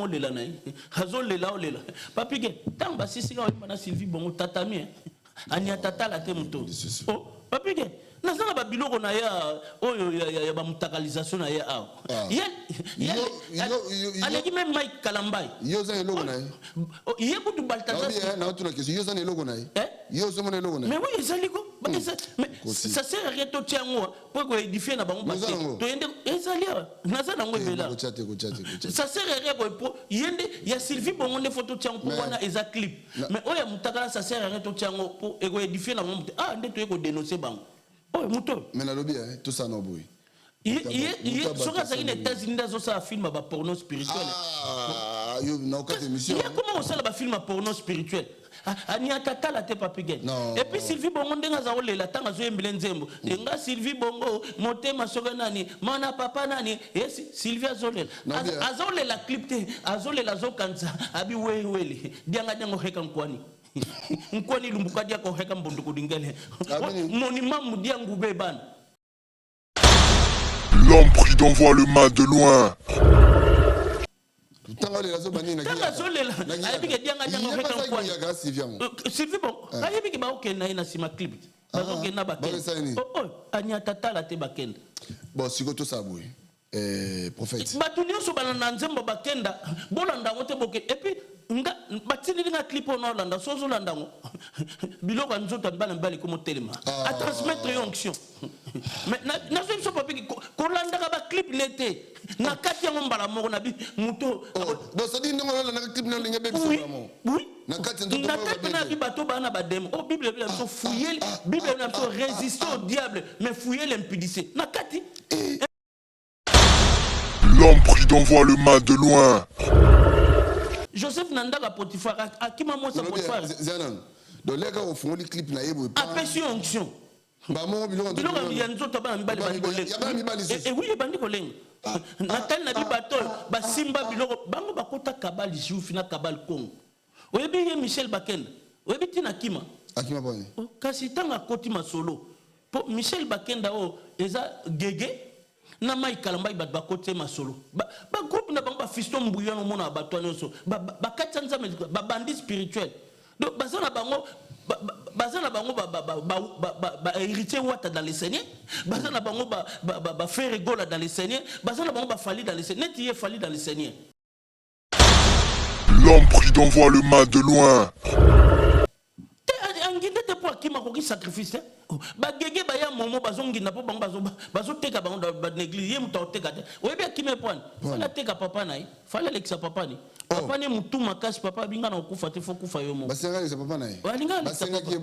mo lela na azo lela olela papi ke tant ba sisi ka na Sylvie Bongo tatami ani atata la te muto oh papi ke na zanga ba biloko na ya oyo ya ba mutakalisation na ya a aleki même Mike Kalambai yo za eloko na ye kutu Balthazar na tuna kesi yo za eloko na yo zo mona eloko na mais oui ezaliko mais ça sert à rien to tiango pour ko édifier na bango baté to yende ezalia na za nango vela ça sert à rien pour yende ya Sylvie Bongo ne photo tiango pour wana eza clip mais oya mutakala ça sert à rien to tiango pour ko édifier na bango ah nde to ko dénoncer bango oh muto mais na lobby tout ça no boy soka za ine États-Unis dazo sa film ba porno spirituel yo na okate émission il y a comment on sala ba film porno spirituel ani atata la te papi gen et puis Sylvie Bongo ndenga za olela tanga zo yembele nzembo nga Sylvie Bongo motema soka nani mana papa nani yes Sylvie azolela azolela clip te azolela zo kanza abi wele dianga nyango heka nkwani nkwani lumbuka dia ko heka mbundu kudingele monument mudia ngube bana. L'homme prudent voit le mal de loin. Sylvie Bongo ayebi ke ba okenda ina sima clip bazokenda bakenda anya tata la te bakenda bon siko to saboui prophète batu nyonso bana na nzembo bakenda bolanda ngote boke et puis nga batili nga clip on Orlando sozo landango biloko nzoto bana mbali ko motelema a transmettre onction mais na so papi ko landa ba clip nete na kati ya mbala moko na bi muto donc ça dit ndongo na clip na linga bebe vraiment oui na kati nzoto na bi bato bana ba demo oh bible bien so fouiller bible bien so résister au diable mais fouiller l'impudicité na kati. L'homme prudent voit le mal de loin. Joseph Nanda Potiphar akima mosa Potiphar Zanan donc les gars au fond les clips na yebo pas appréciation onction ba mo biloko ya nzoto ba mbali bandi kolenga et oui bandi kolenga natal na bibato ba simba biloko bango bakota kabali juif na kabal Congo oyebi ye Michel Bakenda oyebi tina akima boni kasi tanga koti masolo po Michel Bakenda o eza gege na Mike Kalambai bat bakote masolo ba groupe na bango ba fiston mbuyano mona bato nyonso ba katsanza ba bandi spirituel donc bazana bango ba héritier wata dans les Seigneurs bazana bango ba frère gola dans les Seigneurs bazana bango ba fali dans les Seigneurs net yé fali dans les Seigneurs. L'homme prudent voit le mal de loin. Anginde te pour qui m'a koki sacrifice ba gege ba ya momo bazongi na po bango bazo teka bango ba l'église yemu ta teka te oyebi ki me point fala teka papa nai fala lexa papa ni papa ni mutu makasi papa binga na okufa te fo kufa yo mo basenga sa papa nai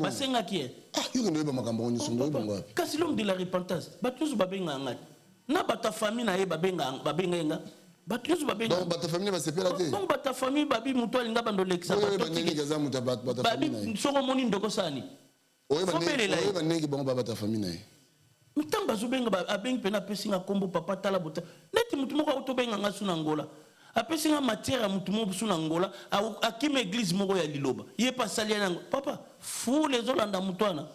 basenga ki yo ne ba makambo ni songo bango kasi l'homme de la repentance batuzu babenga ngati na bata famille na ye babenga nga batuzu babenga donc bata famille ba sepela te donc bata famille babi mutu alinga bando lexa bata famille soko moni ndoko sani oyeba ndenge bango babata famille na ye mitango bazobenga abengi pena apesinga kombo papa tala bota neti mutu moko autobenga nga suna ngola apesinga matière ya mutu moko suna ngola akima église moko ya liloba ye pasalia nango papa fou les olanda mutu wana.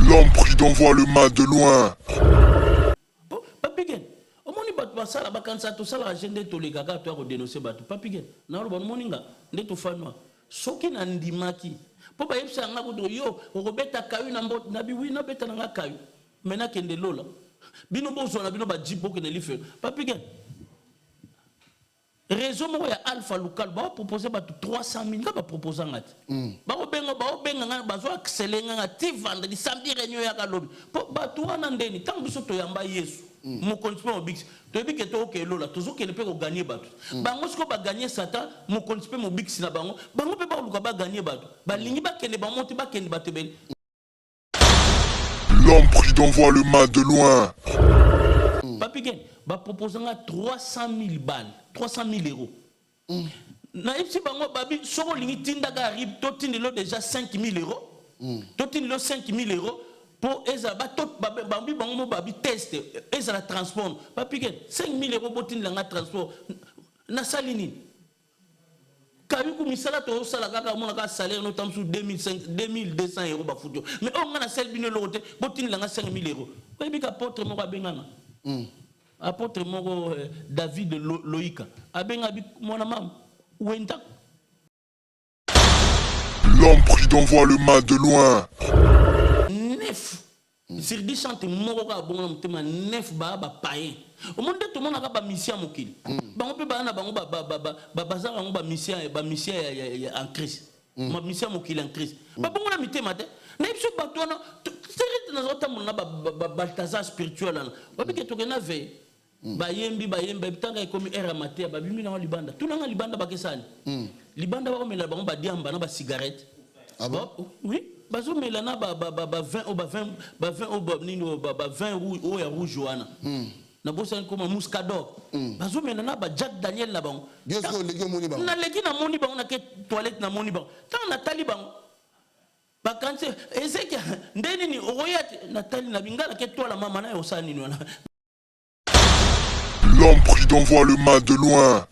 L'homme prudent voit le mal de loin. Papigen omoni bato basala bakanisa tosala agenda tolekaka to ya kodénoncer bato papigen naoloba moninga nde tofanwa soki na ndimaki po ba yebisa nga ko yo okobeta kayu na mbot na biwi na beta nga kayu mena kende lola bino bozo na bino ba jipo ke ne life papigen raison mo ya Alpha Local ba proposer ba 300,000 ka ba proposer ngati ba obenga nga bazo accélérer nga ti vendre di samedi réunion ya kalobi po ba to wana ndeni tango biso to yamba Yesu mo conspire mo bix to bi ke to ke lola to zo ke ne pe ko gagner bato bango siko ba gagner Satan mo conspire mo bix na bango pe ba luka ba gagner bato ba lingi ba kende ba monte ba kende bato beli. L'homme prudent voit le mal de loin. Papi gen ba proposer nga 300,000 balles 300,000 euros na ipsi bango babi soko lingi tinda ga rib to tindelo déjà 5,000 euros to tindelo 5,000 euros pour eza ba tot babi bango mo babi test eza la transport papi gen 5,000 euros botindela nga transport na salini kabi ku misala to sala kaka mona ka salaire no tamsu 2,200 euros ba fudio mais on nga na sel bino lote botindela nga 5,000 euros babi ka porte mo ba bengana apôtre moko David Loïka abenga bi mwana mam wenda. L'homme prudent voit le mal de loin. Neuf sur 10 chante moko ka bongo mutema neuf ba paye au monde tout monde ka ba mission mokili bango pe ba na bango ba bazar bango ba mission en Christ ma mission mokili en Christ ba bongo na mitema te na biso bato na c'est na zota mona ba Balthazar spirituel na ba bike to na ve ba yembi tanga ekomi era maté ba bimi na libanda tunanga libanda ba kesani libanda ba komela bango ba diamba na ba cigarette. Ah bon? Oui. Bazo melana ba 20 au ba 20 au ba nino ba 20 rouge ya rouge wana na bosa comme muscador bazo melana ba Jack Daniel na bango Yosko legi moni bango na legi na moni bango na ke toilette na moni bango tant na tali bango ba kanse ezeki ndeni ni oyoyati na tali na bingala ke tola mama na yo sani wana. L'homme prudent voit le mal de loin.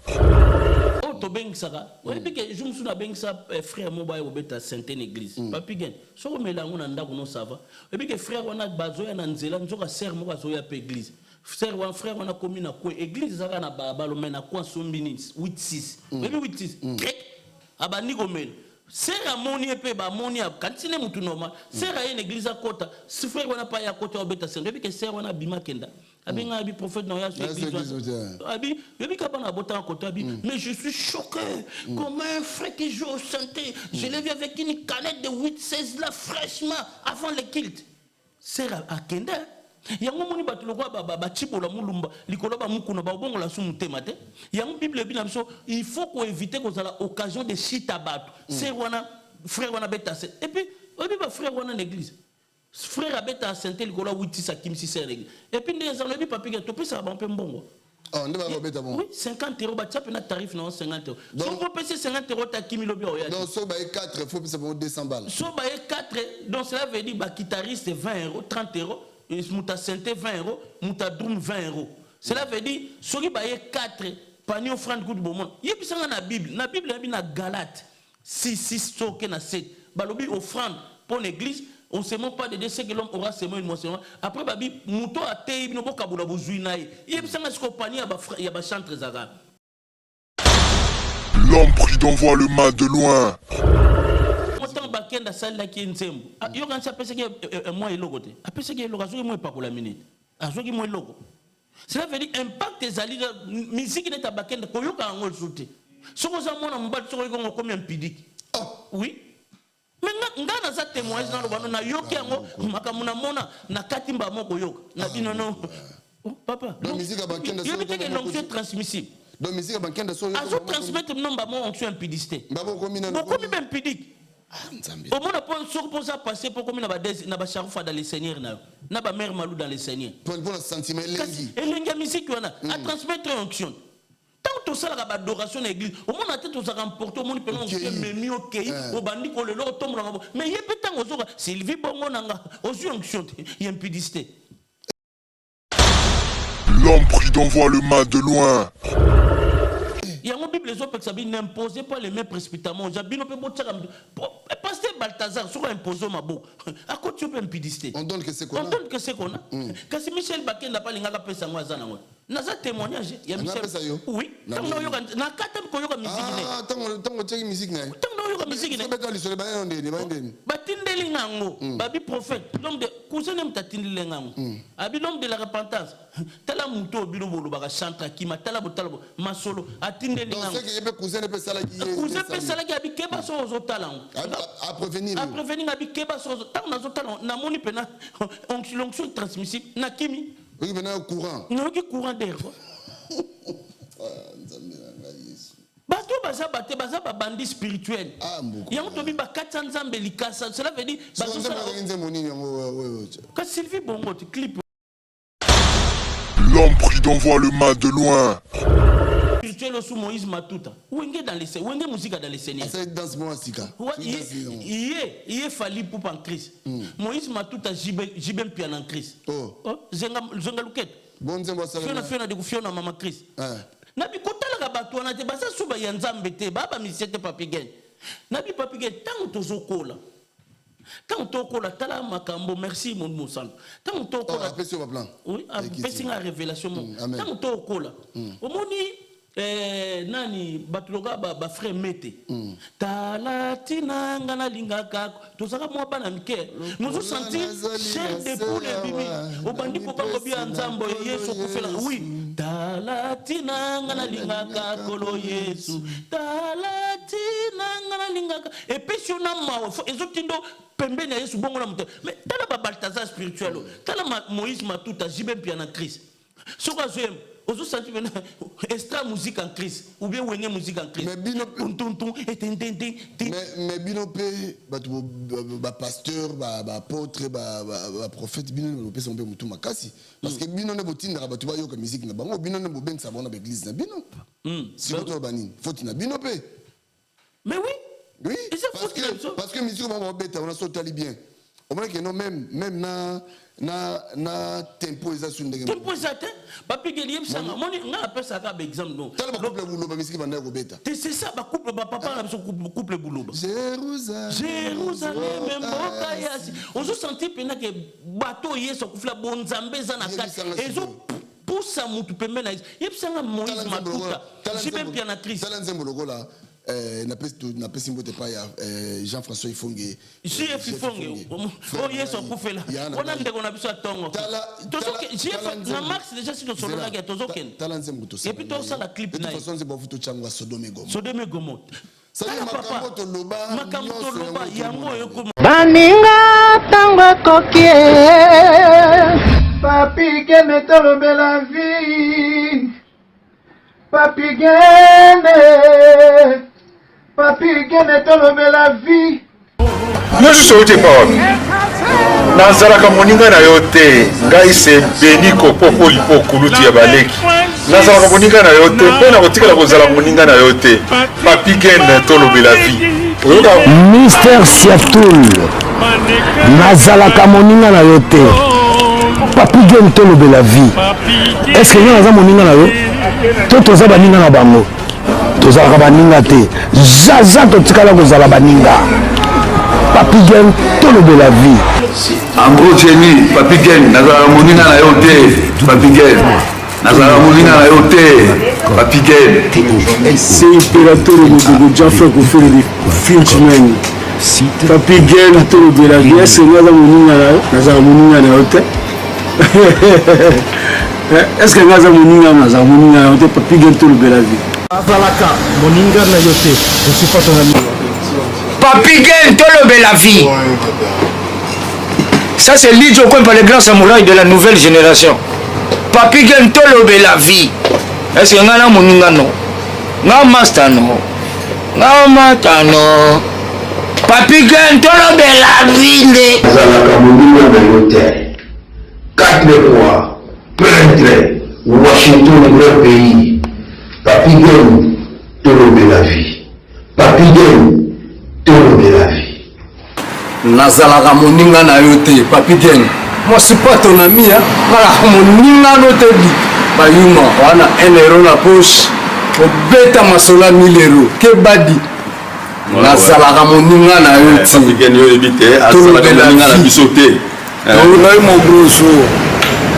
To bengsaka ouais que je me suis na bengsa frère moba yo beta Sainte Église papi gen so melango na ndako no sava et puis que frère wana bazoya na nzela nzoka sœur mo bazoya pe église sœur wana frère wana komi na ko église zaka na balo mena kwa sombini 86 et puis 86 krek abani komela sœur amoni pe ba moni kantine mutu normal sœur a une église à kota si frère wana pa ya kota obeta Sainte et puis que sœur wana bima kenda abenga abi prophète na ya église abi yebi kabana bota côté abi mais je suis choqué comme un frère qui joue au santé je l'ai vu avec une canette de 8-16 là fraîchement avant le culte sera akenda yango moni batu lokwa ba chibola mulumba likolo ba mukuna ba bongo la sumu temate yango bible bina biso il faut qu'on éviter qu'on a l'occasion de chita batu c'est wana frère wana beta et puis obi ba frère wana l'église frère abeta santé likolo 8 kimsi ser l'église et puis les gens le papi to pesa ba peu mbongo. Oh, ne va pas beta bon. Oui, 50 €, bah, tu as un tarif, non, 50 €. Si on peut payer 50 €, tu as 100 000 €. Donc, si on a 4, il faut que ça vaut 200 balles. Si on a 4, donc cela veut dire, bah, guitariste 20 €, 30 €, mouta santé 20 €, mouta drum 20 €. Cela veut dire, si on a 4, panier offrande coup de bon monde. Il y a plus dans la Bible. La Bible, il y a Galate 6, soke na 7. Bah, l'objet offrande pour l'église. On ne se ment pas de dire que l'homme aura seulement une motion. Après, babi, mouton a été, il n'y a pas de bouzuinaï. Il y a une compagnie, il y a un chantre zaga. L'homme prudent voit le mal de loin. Autant baken da salle là qui est nzembo. Yo quand ça pense que moi est logo. Après ce qui est logo, azoki moi pas pour la minute. Azoki moi logo. Cela veut dire impact des alliés musique n'est pas baken ko yo ka ngol souté. Soko za mona mbali soko ko combien impudique. Oui. Mais nga na za témoignage na lobano na yoki yango makamuna mona na katimba moko yoka. Na bino non. Papa. La musique a baken da so. Yo biteke l'onction transmissible. Donc musique a baken da so. Azo transmettre nomba mo onction impudicité. Babo komi na. Beaucoup même impudique. Au moins, on a passé pour comme na ba charufa dans les seigneurs na ba mère malou dans les seigneurs. Pour le sentiment lengi. Et lengi musique on a à transmettre onction. Tant que ça la adoration dans l'église, au moins la tête on a remporté au monde pendant onction mais mieux OK au bandi ko le lo tombe mais il peut tant ozoka Sylvie bongo nanga ozu onction il y a impudicité. L'homme prudent voit le mal de loin. Il y a une Bible, les autres qui n'imposez pas les mains précipitamment. J'abino peut botter comme pasteur Balthazar, sur imposer ma beau. À quoi tu peux impudister? On donne que c'est qu'on a. On donne que c'est qu'on a. Quand Michel Baken n'a pas l'ingala pesa moi zana moi. Naza témoignage, il y a Michel. Oui. Tant no yoga na katam ko yoga musique ne. Ah, tant check musique ne. Tant no yoga musique ne. Beto li sole ba ndeni ba ndeni. Batindeli ngango, babi prophète, l'homme de cousin nem tatindeli ngango. Abi l'homme de la repentance. Tala muto bino bolo ba chanter kima tala botalo masolo atindeli ngango. Donc c'est que cousin ne peut ça la qui. Cousin peut ça la qui abi keba so zo talent. À prévenir. À prévenir abi keba so tant na zo talent na moni pena onction transmissible na kimi. Oui, maintenant courant. Non qui courant d'air. Bato baza bate baza ba bandi spirituel. Ah mboko. Yango to bi ba 400 nzambe likasa. Cela veut dire bazo ça. Ka Sylvie bongo te clip. L'homme prudent voit le mal de loin. Spirituel sous Moïse Matuta. Wenge dans les wenge musique dans les seigneurs. Ça danse moi sika. Il est fallu pour en Christ. Moïse Matuta jibem pian en Christ. Oh. Zenga luket. Bon nzembo ça. Fiona de fiona mama Christ. Nabi kotala ka bato na te basa suba ya nzambe te baba misete papi gen. Nabi papi gen tant tozokola. Tant que la tala makambo, merci mon moussal. Tant que la après sur le plan. oui, après c'est une révélation. Tant que la au moni nani batuloga ba frère mete tala tina ngana lingaka to saka mo bana mike nous senti chair de poule bimi au bandi ko bango bia nzambo yesu kufela oui tala tina ngana lingaka kolo yesu tala tina ngana lingaka et puis sur na ma ezotindo pembeni ya yesu bongo na moto mais tala ba Balthazar spirituel tala Moïse Matuta jibe pia na Christ soka zoem ozo senti maintenant extra musique en crise ou bien wenge musique en crise mais bino mais bino pe ba pasteur ba apôtre ba prophète bino pe sombe mutu makasi parce que bino ne botinda ba tuba yo ka musique na bango bino ne bobenga sa bona ba église na bino si boto banini faut na bino pe mais oui oui parce que musique ba beta on a sauté bien au moins que non même na tempo eza sunde tempo eza te bapigeli yebisanga moni nga apesa ka ba exemple non tala ba couple buloba misiki banda ko beta c'est ça ba couple ba papa na biso couple buloba Jérusalem mboka yasi ozo sentir pena que bateau yeso kufla bonzambe za na kati ezo poussa mutu pembena yebisanga Moïse Matuta jibe pia na Christ tala nzembo lokola na pesi mbote pa ya Jean-François Ifongue JF Ifongue o yeso kufela ona ndeko na biso atongo tozoke JF na Max déjà si to solo la tozoken tala nzembo to et puis to ça la clip na de toute façon nzembo futo changwa Sodome Gomorrhe makambo to loba yango yoko baninga tango kokie papi ke metolo bela vie papi gene tolobe la vie nyonso soki te pawa nazalaka moninga na yo te ngai se beniko popo lipo kulutu ya baleki nazalaka moninga na yo te mpo na kotikala kozala moninga na yo te papi gene tolobe la vie Mister Siatul nazalaka moninga na yo te papi gene tolobe la vie est-ce que yo naza moninga na yo to toza baninga na bango tozalaka baninga te zaza totikala kozala baninga papi gen tolobe la vie en gros jeni papi gen nazalaka moninga na yo te papi gen nazalaka moninga na yo te papi gen c'est impérateur de Jean-Franc Kofele Finchman papi gen tolobe la vie est-ce que naza moninga na yo nazalaka moninga na yo te est-ce que naza moninga naza moninga na yo te papi gen tolobe la vie azalaka moninga na yo te je suis pas ton ami papi gen tolobe la vie ça c'est Lidjo Kwempa le grand samouraï de la nouvelle génération papi gen tolobe la vie est-ce que nga na moninga no nga master no nga mata no papi gen tolobe la vie nde azalaka moninga na yo te 4 fois peintre Washington grand pays papi gen tolobe la vie papi gen tolobe la vie nazalaka moninga na yo te papi gen moi c'est pas ton ami hein voilà moninga no te di bayuma wana 1 euro na poche obeta masola 1000 euros ke badi nazalaka moninga na yo te papi gen yo ebite azalaka moninga na biso te ngai mogroso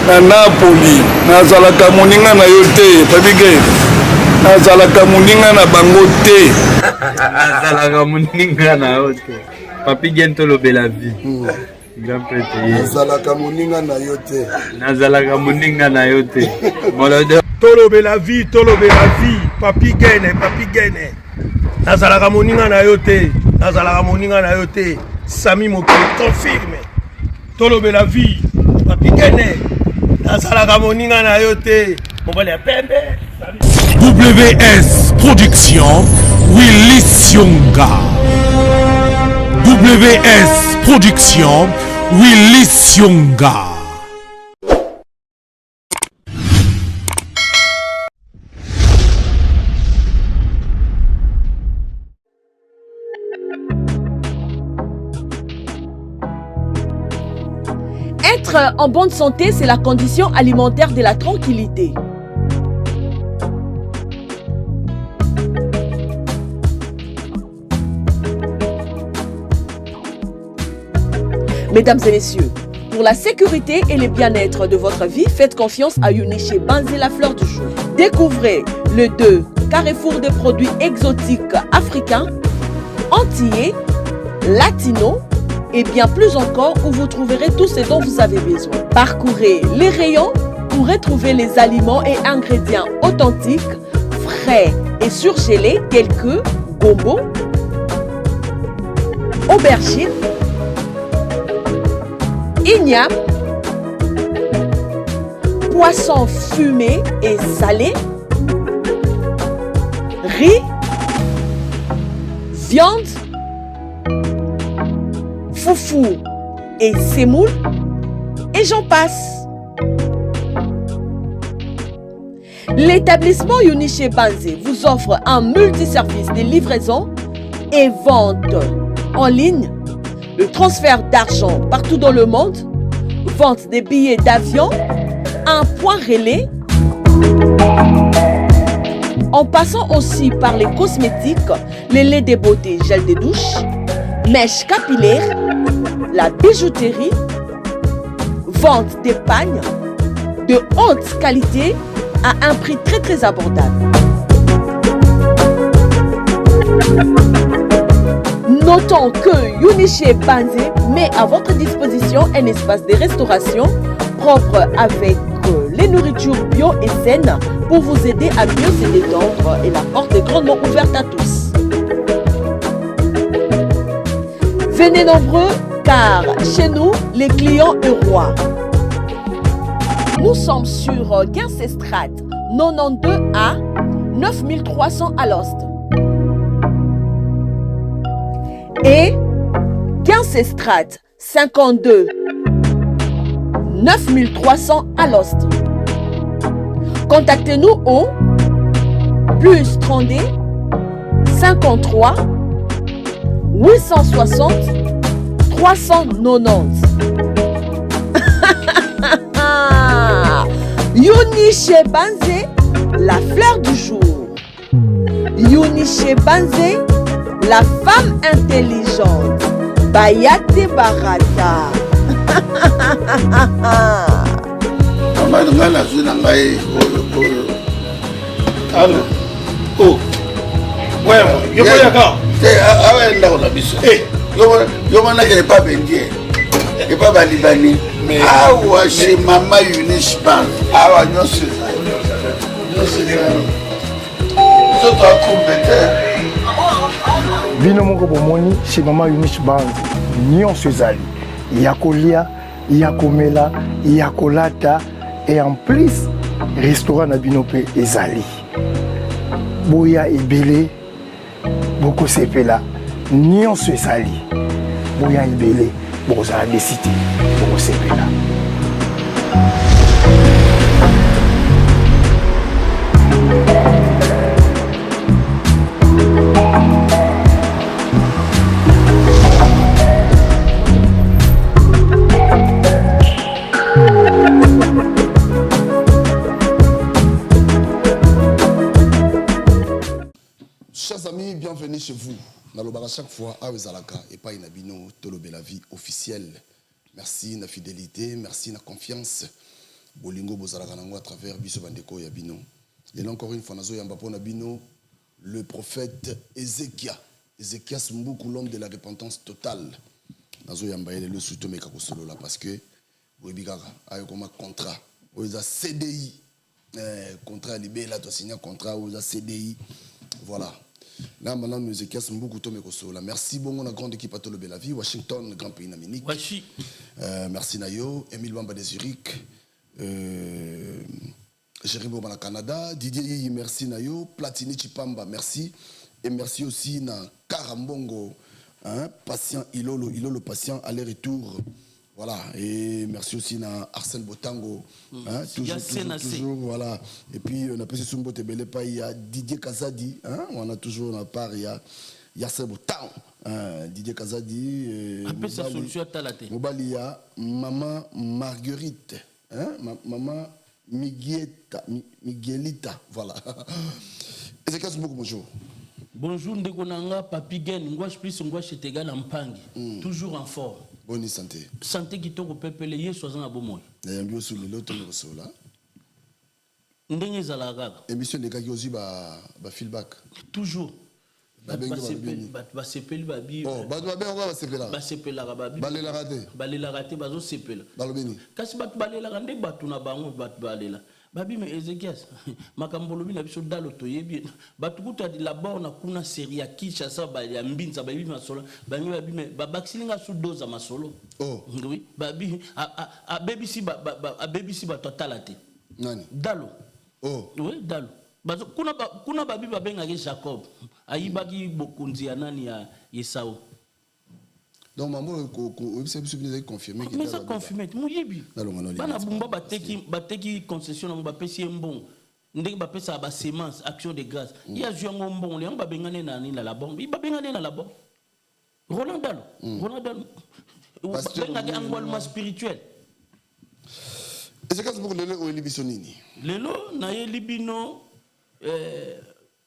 na Napoli nazalaka moninga na yo te papi gen nazalaka moninga na bango te nazalaka moninga na yo te papi gen tolobe la vie grand prêtre nazalaka moninga na yo te nazalaka moninga na yo te tolobe la vie papi gene nazalaka moninga na yo te nazalaka moninga na yo te Sami Mokili confirme tolobe la vie papi gene nazalaka moninga na yo te mobali ya pembe WS Production Willy Sionga WS Production Willy Sionga. Être en bonne santé, c'est la condition alimentaire de la tranquillité. Mesdames et messieurs, pour la sécurité et le bien-être de votre vie, faites confiance à Uniché Banzé, la fleur du jour. Découvrez le 2 carrefour des produits exotiques africains, antillais, latinos et bien plus encore où vous trouverez tout ce dont vous avez besoin. Parcourez les rayons pour retrouver les aliments et ingrédients authentiques, frais et surgelés tels que gombo, aubergine, igname, poisson fumé et salé, riz, viande, foufou et semoule, et j'en passe. L'établissement Uniché Banzé vous offre un multiservice de livraison et vente en ligne, le transfert d'argent partout dans le monde, vente des billets d'avion, un point relais, en passant aussi par les cosmétiques, les laits de beauté, gel de douche, mèches capillaires, la bijouterie, vente d'épargne de haute qualité à un prix très très abordable. Notons que Uniché Banzé met à votre disposition un espace de restauration propre avec les nourritures bio et saines pour vous aider à mieux se détendre et la porte est grandement ouverte à tous. Venez nombreux car chez nous, les clients est roi. Nous sommes sur 15 Estrade, 92A, 9300 à l'Ost. Et 15 Estrade, 52, 9300 à l'Ost. Contactez-nous au plus 32 53 860 390. Uniché Banzé, la fleur du jour. Uniché Banzé, la femme intelligente. Bayate Barata. Oh, ouais, yo pas d'accord. Ah ouais, là on a biso. Eh, yo mana que pas bendier. Et pas balibani. Mais ah ouais, chez maman Uniché Banzé. Ah ouais, non c'est ça. Non c'est ça. Ça t'a compétent. Bino moko bomoni chez maman Uniché Banzé. Nyonso ezali. Ya kolia, ya komela, ya kolata et en plus restaurant na bino pe ezali. Boya ebele boko sepela nyonso ezali. Boya ebele boko za décider boko sepela. Chers amis, bienvenue chez vous. Nalobara chaque fois, Awezalaka et pas Inabino, Tolobé la vie officielle. Merci na fidélité, merci na confiance. Bolingo Bozalaka nango à travers Biso Bandeko Yabino. Et là encore une fois, Nazo Yambapo Nabino, le prophète Ézéchias. Ézéchias Mboukou, l'homme de la repentance totale. Nazo Yambaye le soutien Mekakosolo là parce que Webigara a eu comme un contrat. Ou a CDI. Contrat libéré là, tu as signé un contrat ou a CDI. Voilà. Là, maintenant, nous équipons beaucoup de temps. Merci beaucoup, la grande équipe à Tolobé la vie. Washington, grand pays d'Amérique. Merci Nayo, Emile Bamba de Zurich, Jérémy Bamba au Canada, Didier, merci Nayo, Platini Chipamba, merci. Et merci aussi na Karambongo, hein, patient Ilolo patient aller-retour. Voilà, et merci aussi à Arsène Botango, hein, toujours, voilà. Et puis on a passé sur Mbote Belepa, il y a Didier Kazadi, hein, on a toujours la part, il y a Arsène Botango, hein, Didier Kazadi, Mobali, il y a Maman Marguerite, hein, Maman Miguelita, voilà. Et c'est casse beaucoup, bonjour. Bonjour, Ndekonanga, Papi Gen, Ngwash plus Ngwash Etega Nampangi, toujours en forme. Bonne santé. Santé qui toko pepele yesu azanga bomoy. Na yambi osu lelo to losola. Ndenge zalaka. Émission de kaki aussi ba feedback. Toujours. Ba sepeli babi. Oh, ba do ba ba sepela. Ba sepela babi. Balela raté. Balela raté bazo sepela. Balobeni. Kasi bat balela rande batu na bango bat balela. Babi me Ezekias makambolobi na biso dalo toyebi batu kuta di labor na kuna série ya Kinshasa ba ya mbinza babi masolo bangi babi me babaksilinga su doza masolo. Oh. Oui, babi a BBC a BBC ba total te. Nani? Dalo. Oh. Oui, dalo. Bazo kuna babi babenga ke Jacob. Ayibaki bokunzi ya nani ya Esau. Donc maman c'est bien confirmé que mais ça confirmé muyibi bana bumba bateki concession na bapesi mbon ndenge bapesa ba semence action de grâce il y a joué mbon le babengane na ni la bombe il babengane na la bombe Roland Dalo benga engouement spirituel est-ce que c'est pour le libino nini lelo na libino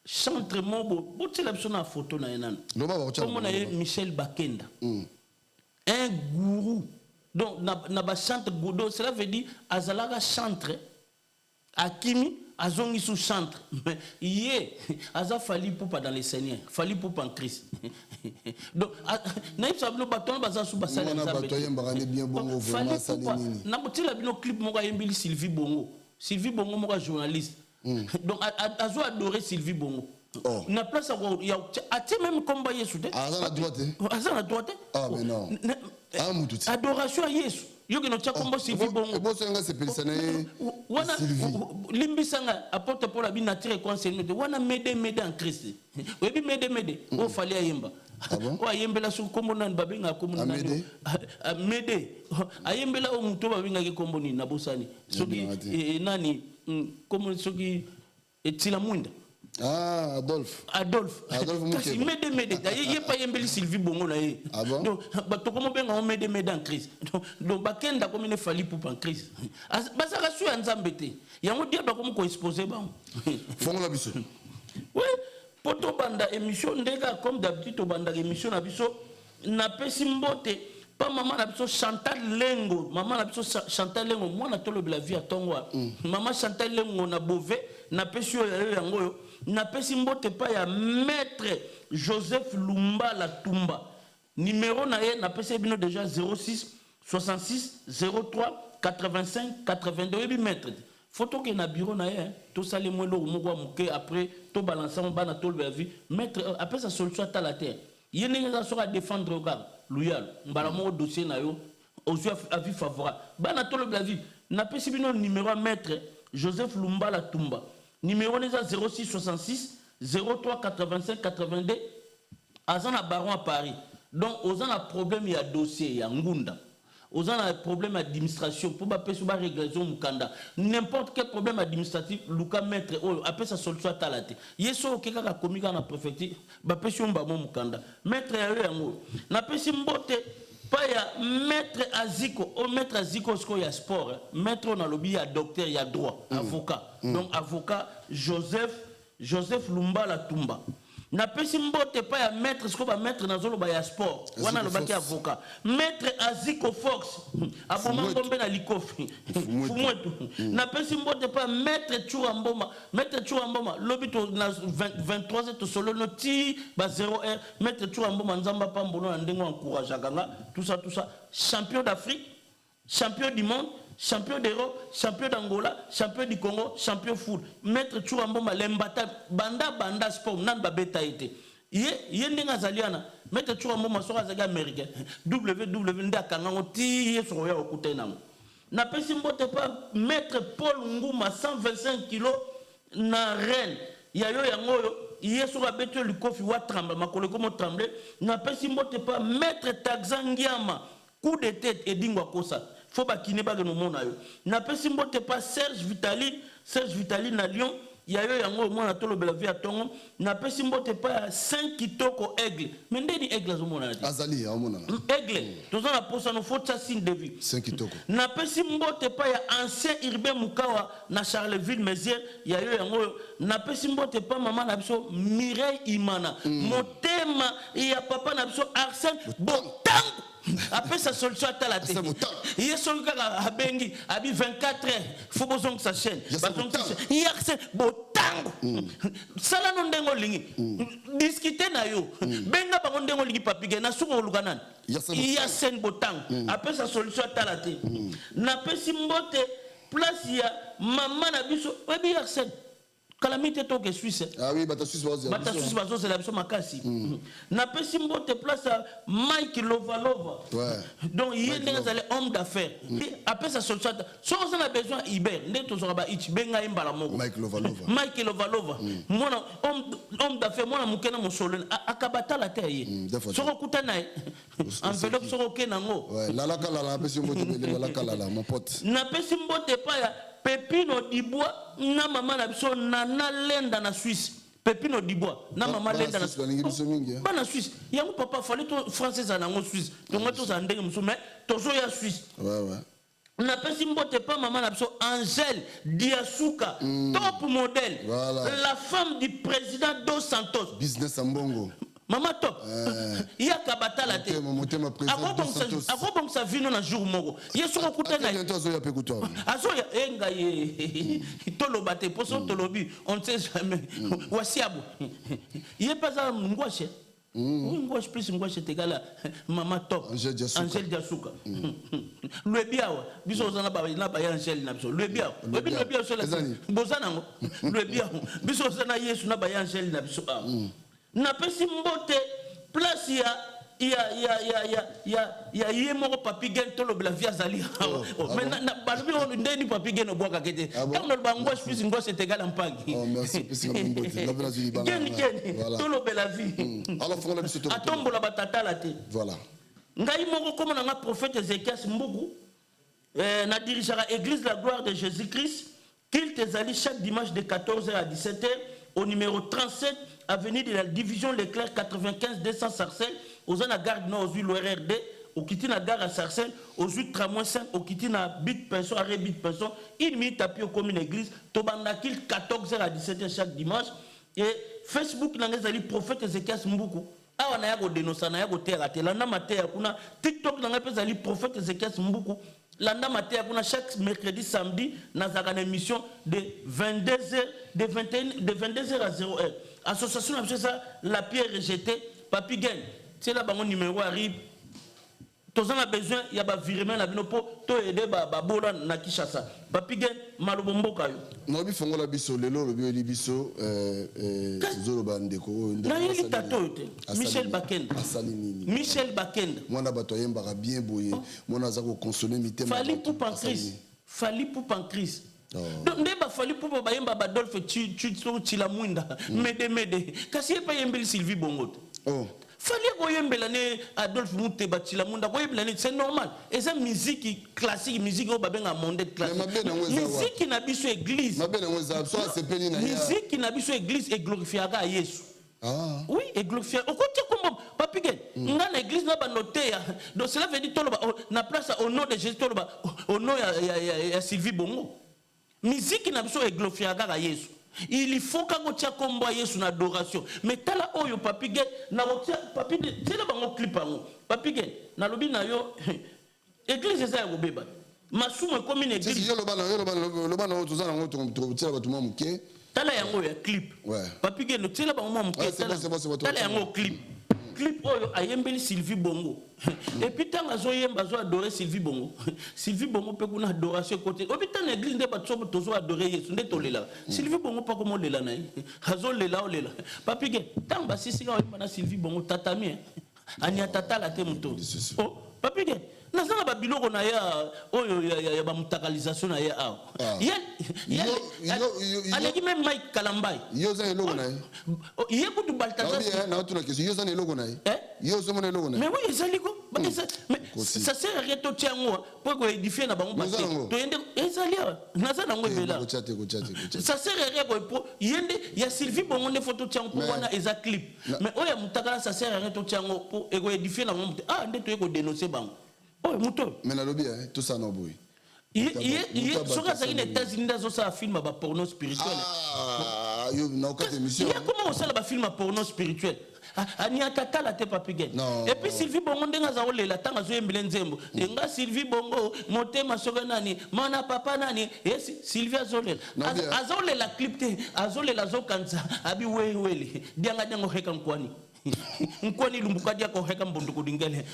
chantre mobo botela biso na photo na enana comme na Michel Bakenda un gourou. Donc, na chantre gourou. Cela veut dire, azalaga chantre, akimi, azongi sous chantre. Mais, yé, aza fali poupa dans les seigneurs, fali poupa en Christ. Donc, naïf sablo baton, baza sous basale. Fali poupa, na boti la bino clip moga yembili Sylvie Bongo. Sylvie Bongo moga journaliste. Donc, azo adoré Sylvie Bongo. Oh. Na place il y a même combat Yesu. Azan la droite. Azan la droite. Ah mais non. Adoration à Yesu. Yoki no tcha combat Sylvie Bongo. Bon senga c'est personnel. Wana limbi sanga apporte pour la vie naturelle conseil de wana mede en Christ. Webi mede o fali ayemba. O ayembela su kombo nan babenga kombo nan. Mede. Ayembela o muto babenga ke kombo ni na bosani. Soki nani kombo soki etila mwinda. Ah, Adolphe. Kasi mede yé pas yembeli Sylvie Bongo na yé. Ah bon? Donc bato comment ben on mede en Christ. Donc bakenda comme ne fali pour en Christ. Basaka su nzambe te. Yango dia ba comme ko exposer ba. Fongo la biso. Oui, poto banda émission ndeka comme d'habitude to banda émission na biso na pesi mbote. Pas maman na biso Chantal Lengo, maman na biso Chantal Lengo, moi na tolo la vie à tongwa. Maman Chantal Lengo na bové na pesi yango na pesi mbote pa ya maître Joseph Lumba la Tumba. Numéro na ye na pesi bino déjà 06 66 03 85 82 bi maître. Photo que na bureau na ye to sale mo lo mo muke après to balancer on ba na tolo la vie maître après sa solution à la terre. Yene nga sera défendre regard loyal mbala mo dossier na yo aux avis favorable bana tolo la vie na pesi bino numéro maître Joseph Lumba la Tumba numéro 06 66 03 85 82 azana baron à Paris donc aux a problème il y a dossier ya ngunda aux a problème administration pour ba peso ba régulation mukanda n'importe quel problème administratif luka maître après sa solution talate yeso okeka ka komika na préfecture ba peso mba mo mukanda maître yango na pesi mbote pas ya maître Aziko au maître Aziko ce qu'il y a sport maître na lobby ya docteur ya droit avocat donc avocat Joseph Lumba la Tumba na pesi mbote pas ya maître ce qu'on va mettre dans zolo ba ya sport wana lo baki avocat maître Aziko Fox aboma ngombe na likofi fumwetu na pesi mbote pas maître Churamboma lobito na 23 to solo no ti ba 0R maître Churamboma nzamba pambono na ndengo encourage kanga tout ça champion d'Afrique champion du monde champion d'Europe, champion d'Angola, champion du Congo, champion foot. Maître Churamboma lembata banda sport nan ba beta été. Yé ndenga zaliana. Maître Churamboma sera zaga américain. nda kanango ti ye so ya okuta nango. Na pesi mbote pas maître Paul Nguma 125 kg na Rennes. Ya yo yango ye so ba beto likofi wa tremble makolo komo tremble. Na pesi mbote pas maître Taxangiama coup de tête et dingwa kosa. Faut pas qu'il n'ait pas de nom yo. Na pesi mbote pas Serge Vitali na Lyon, ya yo yango mo na tolo bela vie atongo, na pesi mbote pas 5 kitoko aigle. Mais ndeni aigle zo mona. Azali ya mona. Aigle. Tozo na posa no faut ça signe de vie. 5 kitoko. Na pesi mbote pas ya ancien urbain Mukawa na Charleville Mézières, ya yo yango na pesi mbote pas maman na biso Mireille Imana. Motema système ya papa na biso Arsène Botango après sa solution à la télé il y a celui qui a bengi abi 24 heures faut besoin que ça chaîne il y a Arsène Botango sala no ndengo lingi discuter na yo benga bango ndengo lingi papige na suko lukanan il y a Arsène Botango après sa solution à la télé na pesi mbote place ya maman na biso webi Arsène calamité to que Suisse. Ah oui, bata Suisse bazo. Bata Suisse bazo c'est la biso makasi. Na pesi mbote place à Mike Lovalova. Ouais. Donc il est des hommes d'affaires. Après sa solution, si on a besoin Iber, ne to sera ba ich benga imbala moko. Mike Lovalova. Mike Lovalova. Mona homme d'affaires mona mukena mo solo akabata la terre. Soko kutana enveloppe soko kenango. Ouais, la kala pesi mbote bele la kala mon pote. Na pesi mbote pa ya Pepino Dibois na mama na biso nana lenda na Suisse. Pepino Dibois na mama lenda na Suisse. Ba na Suisse. Yango papa fallait to français za nango Suisse. Donc to za ndenge musu mais tozo ya Suisse. Ouais. Na pesi mbote pa mama na biso Angèle Diasuka, top modèle. Voilà. La femme du président Dos Santos. Business Ambongo. Mama top. Il y a kabata la tête. Ako bon sa vie non un jour moko. Yeso ko kutana. Azoya pe kutoa. Azoya enga ye. Tolo bate poso tolobi, on ne sait jamais. Wasiabo. Il pas ça ngwashe. Ngwashe plus ngwashe tegala mama top. Angèle Diasuka. Le biawa. Biso zana ba na ba Angèle na biso. Le biawa. Le biawa so la. Bozana ngo. Le biawa. Biso zana Yesu na ba Angèle na biso. Na pesi mbote place ya yemoko papi gen tolo bla via zali mais na balbi on ndeni papi gen obwaka kete tant le bango je puis ngos c'est égal en pagi merci pesi mbote la bla zili bana gen tolo bela vie alors faut la biso to atombola batata la te voilà ngai moko comme na prophète Ézéchias mbuku na dirigeara église la gloire de Jésus-Christ qu'il te zali chaque dimanche de 14h à 17h au numéro 37 avenue de la division Leclerc 95 200 Sarcelles aux zones à gare nord aux huiles RRD au Kitina gare à Sarcelles aux huiles tramway 5 au Kitina bit person arrêt bit person une minute à pied au commune église Tobandakil 14h à 17h chaque dimanche et Facebook n'angezali prophète Ézéchias Mbuku awa na yako dénoncer na yako terre la na mater kuna TikTok n'angezali prophète Ézéchias Mbuku landa matin kuna chaque mercredi samedi nazaka na émission de 22h de 22h à 0h association comme ça la pierre rejetée papi gain c'est là bango numéro arrive tous on a besoin il y a ba virement la bino po to aider ba bola na Kinshasa papi gain malobo mboka yo no bi fongola biso lelo lo bi biso zolo bandeko na yeli tato te Michel Bakenda Michel Bakenda mwana bato yembaka bien boye mwana za ko consoler mitema fali pour pancris donc ndeba fali pour ba yemba Badolphe Tshila Mwinda mede kasi pa yembeli Sylvie Bongo fali ko yembela ne Adolphe Muteba Tshila Mwinda ko yembela ne c'est normal et ça musique classique musique o babenga monde classique musique na biso église musique na biso église et glorifiera Yesu. Ah. Oui, et glorifier. Au côté comme papi gen, na l'église na ba noter. Donc cela veut dire toloba na place au nom de Jésus toloba au nom ya Sylvie Bongo. Musique na biso et glorifiera Yesu. Il faut qu'on tia combo Yesu na adoration. Mais tala oyo papi gen na tia papi c'est là bango clip bango. Papi gen na lobi na yo église ça yo beba. Masumu comme une église. Yo lo bana to zana ngoto tia ba tuma muke. Tala yango ya clip. Ouais. Papi gen tela ba mama muke tala yango clip. Clip oyo ayembeli Sylvie Bongo. Et puis tant azo yemba zo adorer Sylvie Bongo. Sylvie Bongo pe kuna adoration côté. Obi tant l'église nde ba tsobo tozo adorer Yesu nde tolela. Sylvie Bongo pa komo lela na. Azo lela olela. Papi gen tant ba sisi ka yemba na Sylvie Bongo tatami. Anya tata la te muto. Oh, papi gen nazanga ba biloko na ya oyo ya ba mutakalisation na ya aw. Ya aleki même Mike Kalambai. Yo za eloko na. Yeko du Balthazar. Na tuna question yo za eloko na. Yo zo mona eloko na. Mais oui, ezaliko. Mais ça sert à rien to tiango pour ko édifier na bango parce to yende ezalia. Nazana ngwebela. Ça sert à rien pour yende ya Sylvie Bongo ne photo tiango pour wana eza clip. Mais oya mutakala ça sert à rien to tiango pour ego édifier na bango. Ah nde to yeko dénoncer bango. Oh, muto. Mais la lobby, tout ça non boy. Il sur les États-Unis dans ça film ba porno spirituel. Ah, yo na okate émission. Il y a comment on sait le film porno spirituel? Aniatata la te papigen. Et puis Sylvie Bongo ndenga za olela tanga zo yembele nzembo. Nga Sylvie Bongo motema soga nani, mana papa nani, yes Sylvie azolela. Azolela clip te, azolela zo kanza, abi wele. Dianga diango heka nkwani. Nkwani lumbuka dia ko heka mbunduku dingele.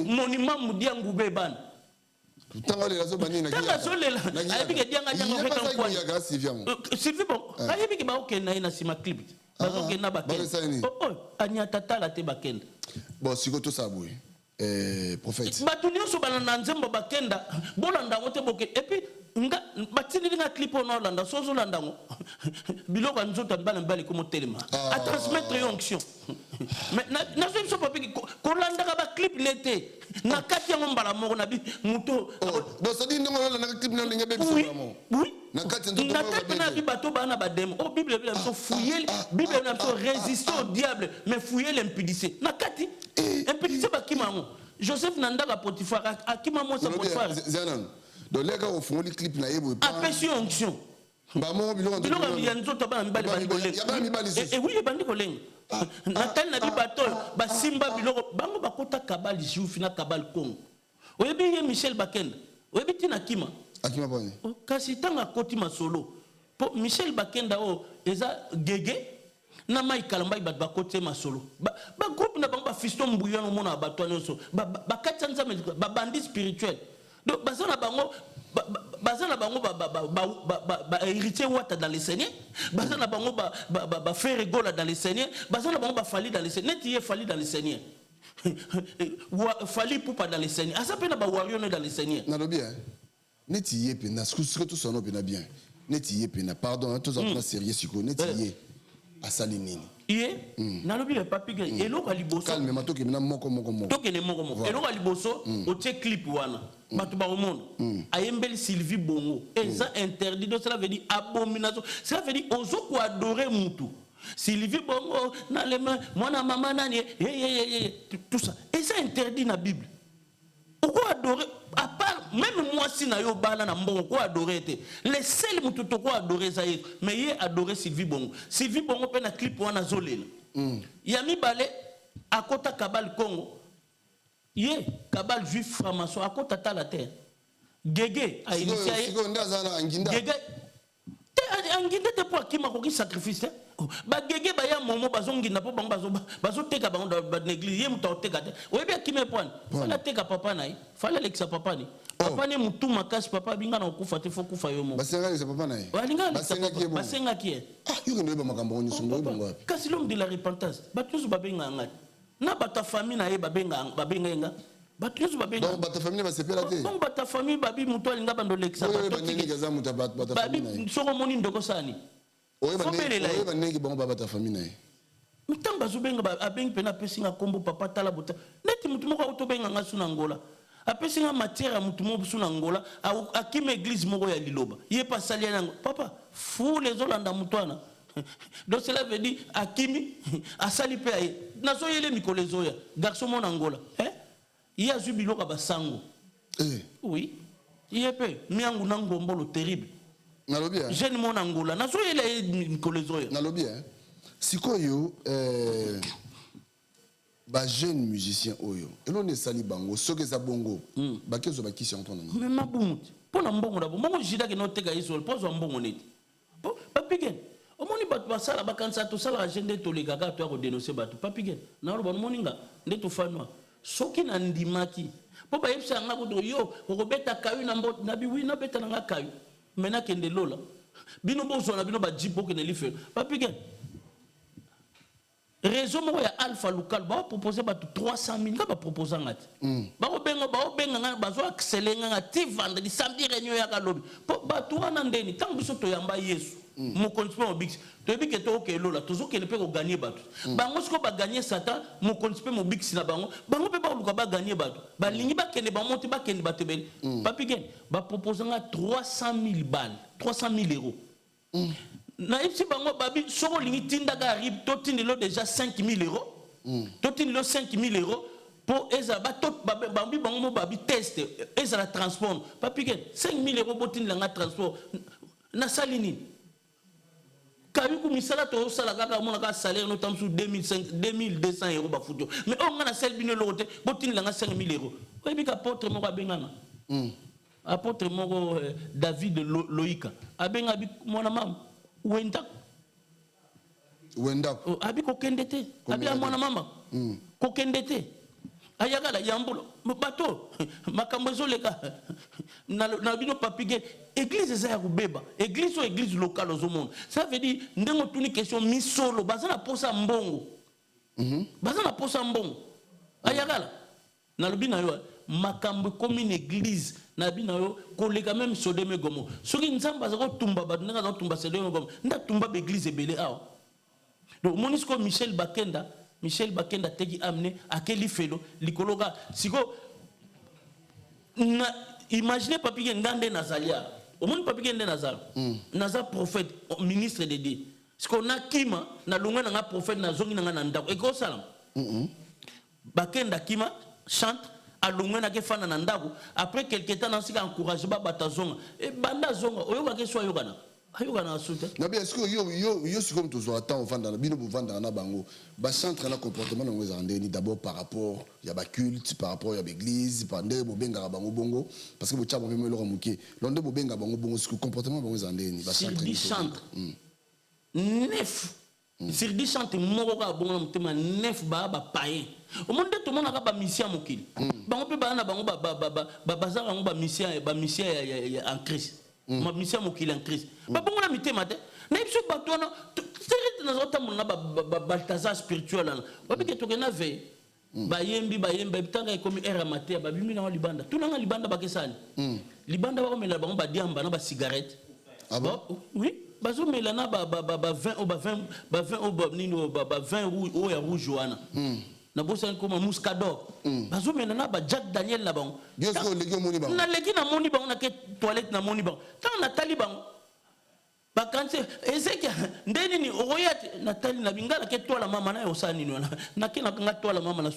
Monima mudia ngube bana. Tanga le lazo bani na kia. Tanga zolela. Ayebike dianga diango heka nkwani. Sylvie Bongo. Ayebike ba okena ina sima clip. Bazokena bakenda. Aniatata la te bakenda. Bon, siko to saboué. Prophète. Batuni so balanda nzembo bakenda, bolanda ngote boke. Et puis nga batini nga clip on Hollande, sozo landa ngo. Biloko nzota bana mbali comme telema. À transmettre onction. Mais na so papi ko landa ba clip l'été. Na kati ya mbala moko na bi muto. Bon, ça dit ndongo na clip na linga be biso mamo. Oui. Na kati ndoto na bi bato bana ba demo. Oh Bible na so fouiller, Bible na so résister au diable, mais fouiller l'impudicité. Na kati impudicité ba kimango. Joseph Nandaka Potiphar akima mo sa Potiphar. Zanan. Donc les gars au fond les clips na yebo. Appréciation onction. Ba mo biloko ya nzoto ba mbali ba koleng. Et oui bandi koleng. Natal na bi bato ba simba biloko bango bakota kabali juif na kabal Congo. Oyebi ye Michel Bakenda. Oyebi tina kima. Akima boni. Kasi tanga koti masolo. Po Michel Bakenda o eza gege na mai kalamba ba bakote masolo. Ba groupe na bango ba fiston mbouyon no mona bato nyonso. Ba katsanza ba bandi spirituel. Donc bazana bango héritier wata dans les Seigneurs, bazana bango ba frère gola dans les Seigneurs, bazana bango ba fali dans les Seigneurs, net yé fali dans les Seigneurs. Fali poupa dans les Seigneurs. Asa pena ba wario dans les Seigneurs. Na lo bien. Net yé pena, surtout son pena bien. Net yé pena, pardon, tous en sérieux siko, net yé asali nini. Iye, na lo bien papi gay. Elo liboso. Calme, ma toke na moko. Toke ne moko. Elo liboso, o che clip wana. Bato ba monde. Ayembeli Sylvie Bongo. Et ça interdit, donc cela veut dire abomination. Cela veut dire ozo ko adorer mutu. Sylvie Bongo na les mains, moi na maman nani, tout ça. Et ça interdit na Bible. Pourquoi adorer à part même moi si na yo bala na mbongo ko adorer te. Les seuls mutu to ko adorer ça mais yé adorer Sylvie Bongo. Sylvie Bongo pe na clip wana zolela. Yami balé à kota kabal Congo. Yé, kabal juif franc-maçon, à côté de la terre. Gégé a initié. Gégé. Anginde te pour qui m'a coquille sacrifice. Ba gégé ba ya momo bazongi na po bang bazo teka bang da l'église yé muta teka te. Oyebi a qui me point. Fala teka papa na yi. Fala lexa papa ni. Papa ni mutu makasi papa binga na kufa te fo kufa yo mo. Basenga lexa papa na yi. Walinga lexa papa. Basenga qui est. Ah, yo ne ba makambo ni sondo bango. Kasi l'homme de la repentance. Batusu babenga ngati. Na bata famille na ye babenga nga batuzu babenga donc bata famille va se pela te donc bata famille babi muto alinga bando lexa bata famille soko moni ndoko sani oye banengi bango bata famille na ye mitamba zubenga abengi pena pesinga kombo papa tala bota neti mutu moko autobenga nga suna ngola apesinga matière mutu moko suna ngola akime église moko ya liloba ye pasali nango papa fou les olanda mutwana. Donc cela veut dire Akimi asali pe aye nazo yele mikolo zoya garçon mon Angola il y a zubilo ka basango oui il y a pe miangu nangombolo terrible nalobi jeune mon Angola nazo yele mikolo zoya nalobi sikoyo ba jeune musicien oyo elone sali bango soke za bongo bakezo bakisi entendre mais mabumuti pona mbongo na bongo jida ke no teka isol pozo mbongo neti papigen omoni bato basala bakanisa tosala agenda tolegaka to ya kodénoncer bato papigen naloba moninga nde tofanwa soki na ndimaki mpo bayebisa nga koto yo okobeta kayu na mbote na biwi nabeta na nga kayu me nakende lola bino bozwa na bino bajipe okende lifelo papigen réseau moko ya alpha local bapropose bato 300 000 nga bapropose nga te baobenga nga bazoaccele nga nga ti vendredi samedi réunion yaka lobi mpo bato wana ndeni ntango biso toyamba yesu mokonzi mpe mobikisi toyebi ke tooke lola tozokende mpe koganye bato bango siko baganye satan mokonzi mpe mobikisi na bango mpe baoluka baganye bato balingi bakende bango te bakende bato ebele papigen bapropose nga 300 000 balles 300 000 euros na ipsi bango babi soko lingi tindaka arrive totindelo déjà 5 000 euros totindelo 5 000 euros pour eza babi bango mo babi test eza la transport papigen 5 000 euros botindela nga transport na salini kabiku misala to sala kaka mona ka salaire no tam sur 2200 euros ba futo mais on ngana sel bino lote botini langa 5000 euros oyi bika apôtre moko abengana apôtre moko David Loïka abenga bi mona mam wenda abi kokende te abi mona mama kokende te ayagala yambulo bato makambo ezoleka na bino papige église eza ya kubeba église o église locale ozomona ça veut dire ndengo tuni question misolo baza na posa mbongo ayagala na lobi na yo makambo komi na église na bina yo koleka même Sodome Gomo soki nzamba za kotumba bato ndenge za kotumba Sodome Gomo nda tumba ba église ebele awa donc monisco Michel Bakenda teki amené à quel felo likologa siko na imaginez papier ngande nazalia au monde papier ngande nazal nazal prophète ministre de Dieu siko na kima na lunga na prophète na zongi na ndako eko salam Bakenda kima chante alunga na kefana na ndako après quelque temps na sika encourager ba batazonga e banda zonga oyo ba ke so yokana ayokana asuta na bien est-ce que yo si comme toujours attend vendre na bino bu vendre na bango ba centre na comportement na ngweza ndeni d'abord par rapport ya ba culte par rapport ya l'église pande bo benga bango bongo parce que bo tchabo meme lo muke londe bo benga bango bongo ce comportement bango za ndeni ba centre neuf sur 10 chante moko ka bongo mutema neuf ba païen au monde tout monde ka ba mission mokili bango pe ba na bango ba bazar bango ba mission en Christ ma mission mokili en Christ ba bongo na mitema te na biso bato na c'est na zota mona ba Balthazar spirituel na ba bike to na ve ba yembi tanga comme era maté ba bimi na libanda tunanga libanda ba kesani libanda ba komela bango ba diamba na ba cigarette ah bon oui bazo melana ba 20 rouge ya rouge wana na bosa comme muscador bazo melana ba Jack Daniel na bango yeso legi moni bango na legi na moni bango na ke toilette na moni bango tant na tali bango ba kanse ezeki ndeni ni oyoyate na tali na bingala ke tola mama na osani na ke na tola mama na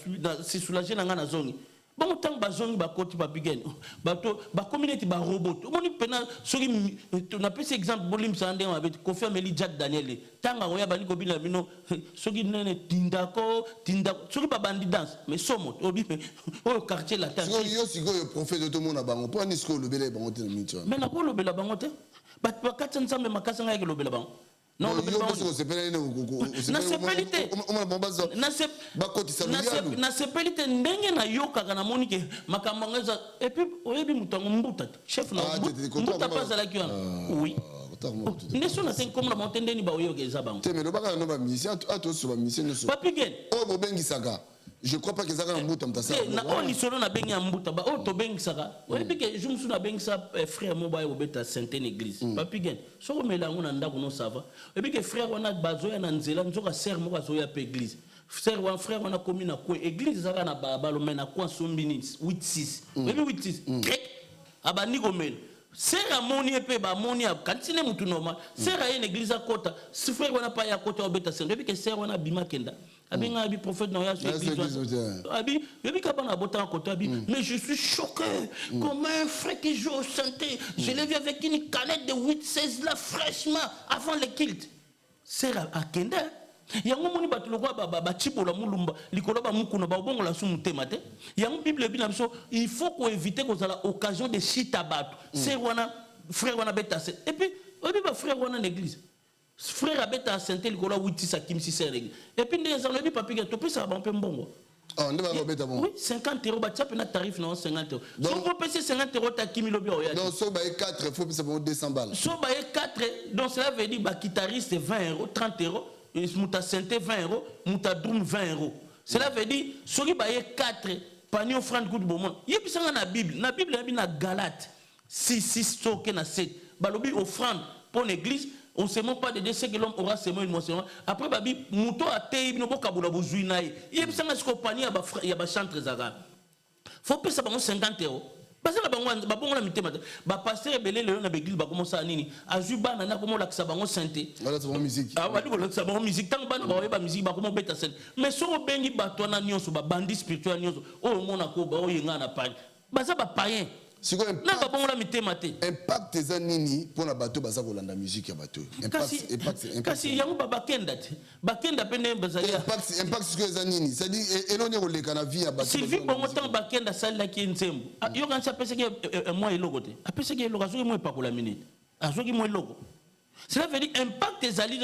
si soulager na ngana zongi bon tant bazongi ba koti ba bigen bato ba communauté ba robot moni pena soki na pese exemple bolim sande avec confirmer li Jack Daniel tanga oya bani ko bina bino soki nene tinda soki ba bandi dance mais somo obi o quartier latin soki yo siko yo prophète to mona bango po ni siko lobele bango te mincho mais na ko lobela bango te ba katsa nsambe makasa ngai ke lobela bango non le yo parce que c'est pas na sepelite na sepelite ndenge na yoka kana monike makambo ngeza et puis oyebi mutango mbuta chef na mbuta pas la kiana oui neso na ten comme na montende ni ba oyoka eza bango te mais lo baka no ba mission ato so ba mission no so papigen o mo bengi saka je crois pas que ça va mbuta mtasa na on solo na bengi mbuta ba o to bengi saka oyebi ke jumsu na bengi sa frère mo ba obeta Sainte Église papigen so ko melango na ndako no sava oyebi ke frère wana bazoya na nzela nzoka sœur mo bazoya pe église frère wana komi na ko église zaka na balo mena kwa sombini 86 oyebi 86 grec abani ko mena sœur amoni epe ba moni kantine mutu normal sœur a une église à kota si frère wana pa ya kota obeta Sainte oyebi ke sœur wana bima kenda abinga abi prophète na ya église abi yebi ka bana bota côté abi mais je suis choqué comme un frère qui joue au santé je l'ai vu avec une canette de 8-16 là fraîchement avant le culte sera akenda yango moni bato lokwa ba chibola mulumba likolo ba mukuna ba bongo la sumu temate yango bible bina biso il faut qu'on éviter qu'on a l'occasion de chita bato c'est wana frère wana beta et puis obi ba frère wana l'église frère abeta santé likolo 86 kimsi sereng et puis ndeza no bi papi to pesa ba mpe mbongo ah ndeba ba beta bon oui 50 euros ba tchape na tarif na 50 euros so on peut payer 50 euros ta kimilo bi oya donc so ba 4 faut pesa 200 balles so ba 4 donc cela veut dire ba guitariste 20 euros 30 euros muta santé 20 euros muta drum 20 euros cela veut dire soki ba 4 pani offrande coup de bon yebisanga na bible yabi na Galate 6 soke na 7 balobi offrande pour l'église on se moque pas de dire que l'homme aura seulement une motion après babi muto a tei bino bokabula bozui nae yebisanga siko pani ya ba chantre zaga faut pesa bango 50 euros parce que ba bongo na mitema ba pasteur belé le na l'église ba commencer à nini azu bana na komo lakisa bango santé voilà c'est bonne musique ah ba lakisa bango musique tant bana ba ba musique ba komo beta sen mais so bengi bato na nyonso ba bandi spirituel nyonso o mona ko ba o yenga na pa baza ba païen na babongola mitema te impact eza nini mpona bato baza kolanda musique ya bato kasi yango bakenda te bakenda mpe nde bazali impact sikoyo eza nini c'est-à-dire eloni koleka na vie ya bato Sylvie bongo ntango bakenda asalelaki ye nzembo yokanisi apesaki mwa eloko te apesaki eloko azwaki mwa epakola minute azwaki mwa eloko cela veut dire impact ezali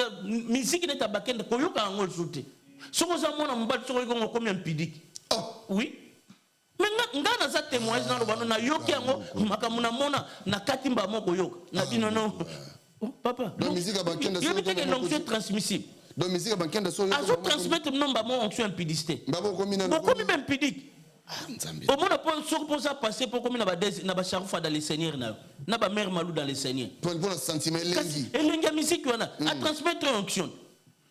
musique neti bakenda koyoka yango lisusu te soki oza mwana mobali soki oyekongo komi impidike oui mais nga naza témoignage na lobano na yoki yango makambo na mona na kati mba moko yoka na bino no papa yobi teke l'onction transmissible donc musique ya bakenda so azo transmettre nomba mo onction impidicité bokomi b'impidike omona po soki mpoza passé po komi na bacharufa dans les seigneurs na bamère malou dans les seigneurs mpona sentiment elengi ya musique wana atransmettre onction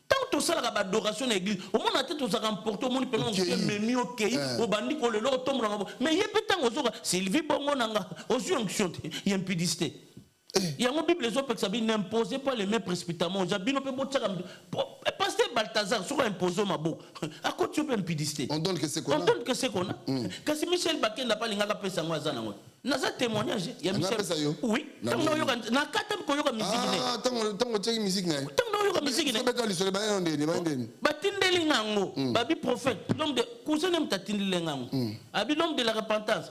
tant tosalaka badoration na église omona te tozaka mporte omoni mpena onction memi okei obandi kolelo otombolanga mais ye mpe ntango ozoka Sylvie bongo nanga ozwi onction te ya impidicité yango bible ezopekisa bi n'imposez pas les mains précipitamment aux bino mpe botiaka pasteur Balthazar soki impose maboko akoti yo mpe impidicité on donne que c'est qu'on a kasi Michel Bakenda mpe alingaka pesa yango aza nango naza témoignage ya Michel oui ntango nayoka na kata koyoka musique ne ntango otiaki musique na ye ntango nayoka musique ne batindeli ngango babi prophète l'homme de cousin moto atindeli ngango abi l'homme de la repentance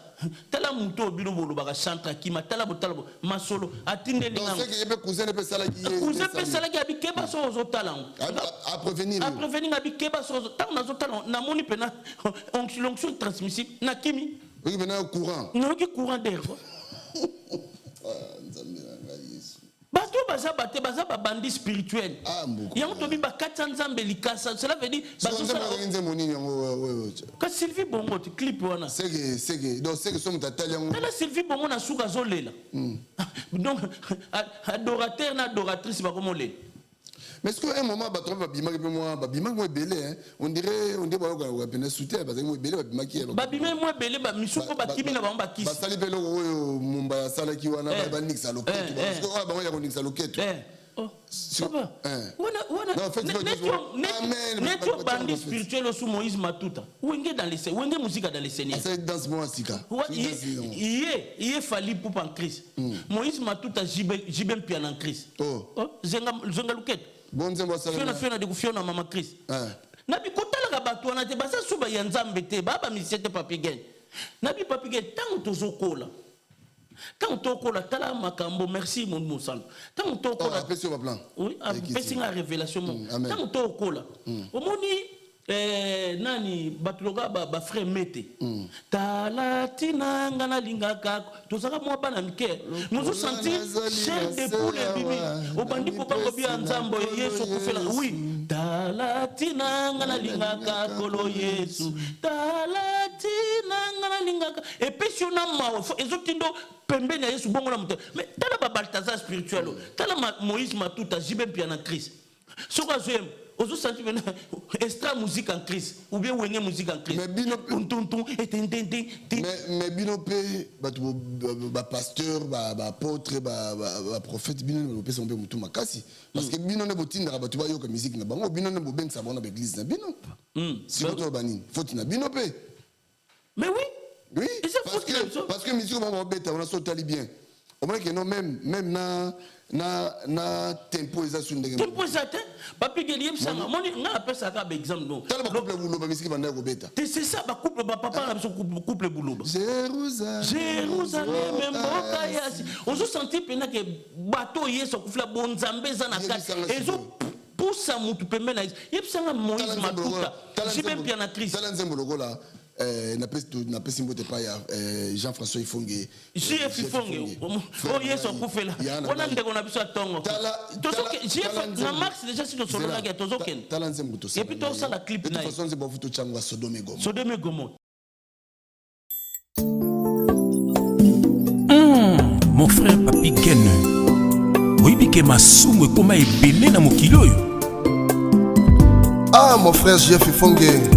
tala moto bino bolobaka chantre akima tala botala masolo atindeli ngango cousin mpe salaki abi keba so ozotala yango aprévenir abi keba so ntango nazotala namoni mpena l'onction transmissible nakimi oui maintenant courant nayoki courant d'air bato baza babandi spirituel yango tobi bakati ya nzambe likasa cela veut dire kasi Sylvie bongo te clip wana tala Sylvie bongo na suka azolela donc adorateur na adoratrice bakomolela. Mais est-ce qu'à un moment, babimaki belé, on dirait que soutien parce que moi belé babimaki moi belé misuko bakimi na bango bakisi basali pelo oyo mumba sala ki wana ba nixa loketo parce que ba bango ya nixa loketo Papa, netio bandi spirituel sous Moïse Matuta. Wenge dans les wenge musique dans les seigneurs. C'est dans ce moment sika. Il fallait pour en Christ. Moïse Matuta jibem piano en Christ. Zenga luket. Bon nzembo sala. Fiona de Fiona mama Christ. Nabi kotala ka bato wana te basa suba ya nzambe te baba misete papigene. Nabi papigene tango tozokola. Tant que la tala makambo merci mon moussal. Tant que la appelle sur ma plan. Oui, appelle la révélation. Tant que la omoni nani batuloga ba frère mete. Talatina ngana lingaka tozaka mo bana mike. Nous ont senti chair de poule bibi. Obandi papa ko bi nzambo Yesu kufela. Oui. Talatina ngana lingaka kolo Yesu. Talatina ngana lingaka. Et puis si on a ma ezotindo pembeni ya Yesu bongo na muto. Mais tala ba Balthazar spirituel. Tala Moïse Matuta jibe piano Christ. Soka zoem ozo senti bena extra musique en Christ ou bien wenge musique en Christ. Mais bino tonton et mais bino pe ba pasteur ba apôtre ba prophète bino no pesa mpe mutu makasi parce que bino ne botinda ba tu ba yoka musique na bango bino ne bobenga sabona ba église na bino. Si to banini faut na bino pe. Mais oui. Oui, parce que musique on bête on a sauté bien. Au moins que non même na tempo exact ndenge. Tempo exact. Papi Guillaume ça moni nga appelle ça comme exemple non. Tala ba couple buloba musique banda ko beta. C'est ça ba couple ba papa na couple buloba. Jérusalem mboka yasi. On se sentit pena que bateau yeso kufla bonzambe za na kati. Ezo poussa mutu pembena. Yebsanga Moïse Matuta. Jibe piano Christ. Tala nzembo lokola na pesi mbote pa ya Jean-François Ifonge JF Ifonge o yeso kufela wana ndeko na biso atongo tozoke JF na Max déjà si to solo na ga tozoken tala nzembo to et puis to ça la clip na de toute façon c'est bafuto changwa Sodome Gomorrhe mon frère Papi Gene oyibi ke masumu ekoma ebele na mokili oyo mon frère JF Ifonge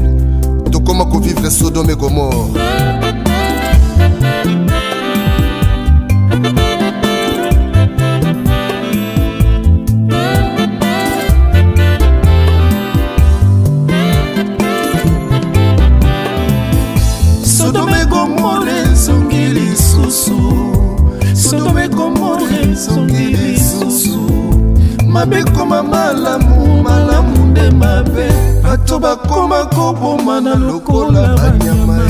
comment qu'on vivre Sodome et Gomorrhe. Sodome et Gomorrhe ezongi lisusu mabe koma malamu malamu nde mabe bato bakoma koboma na lokola banyama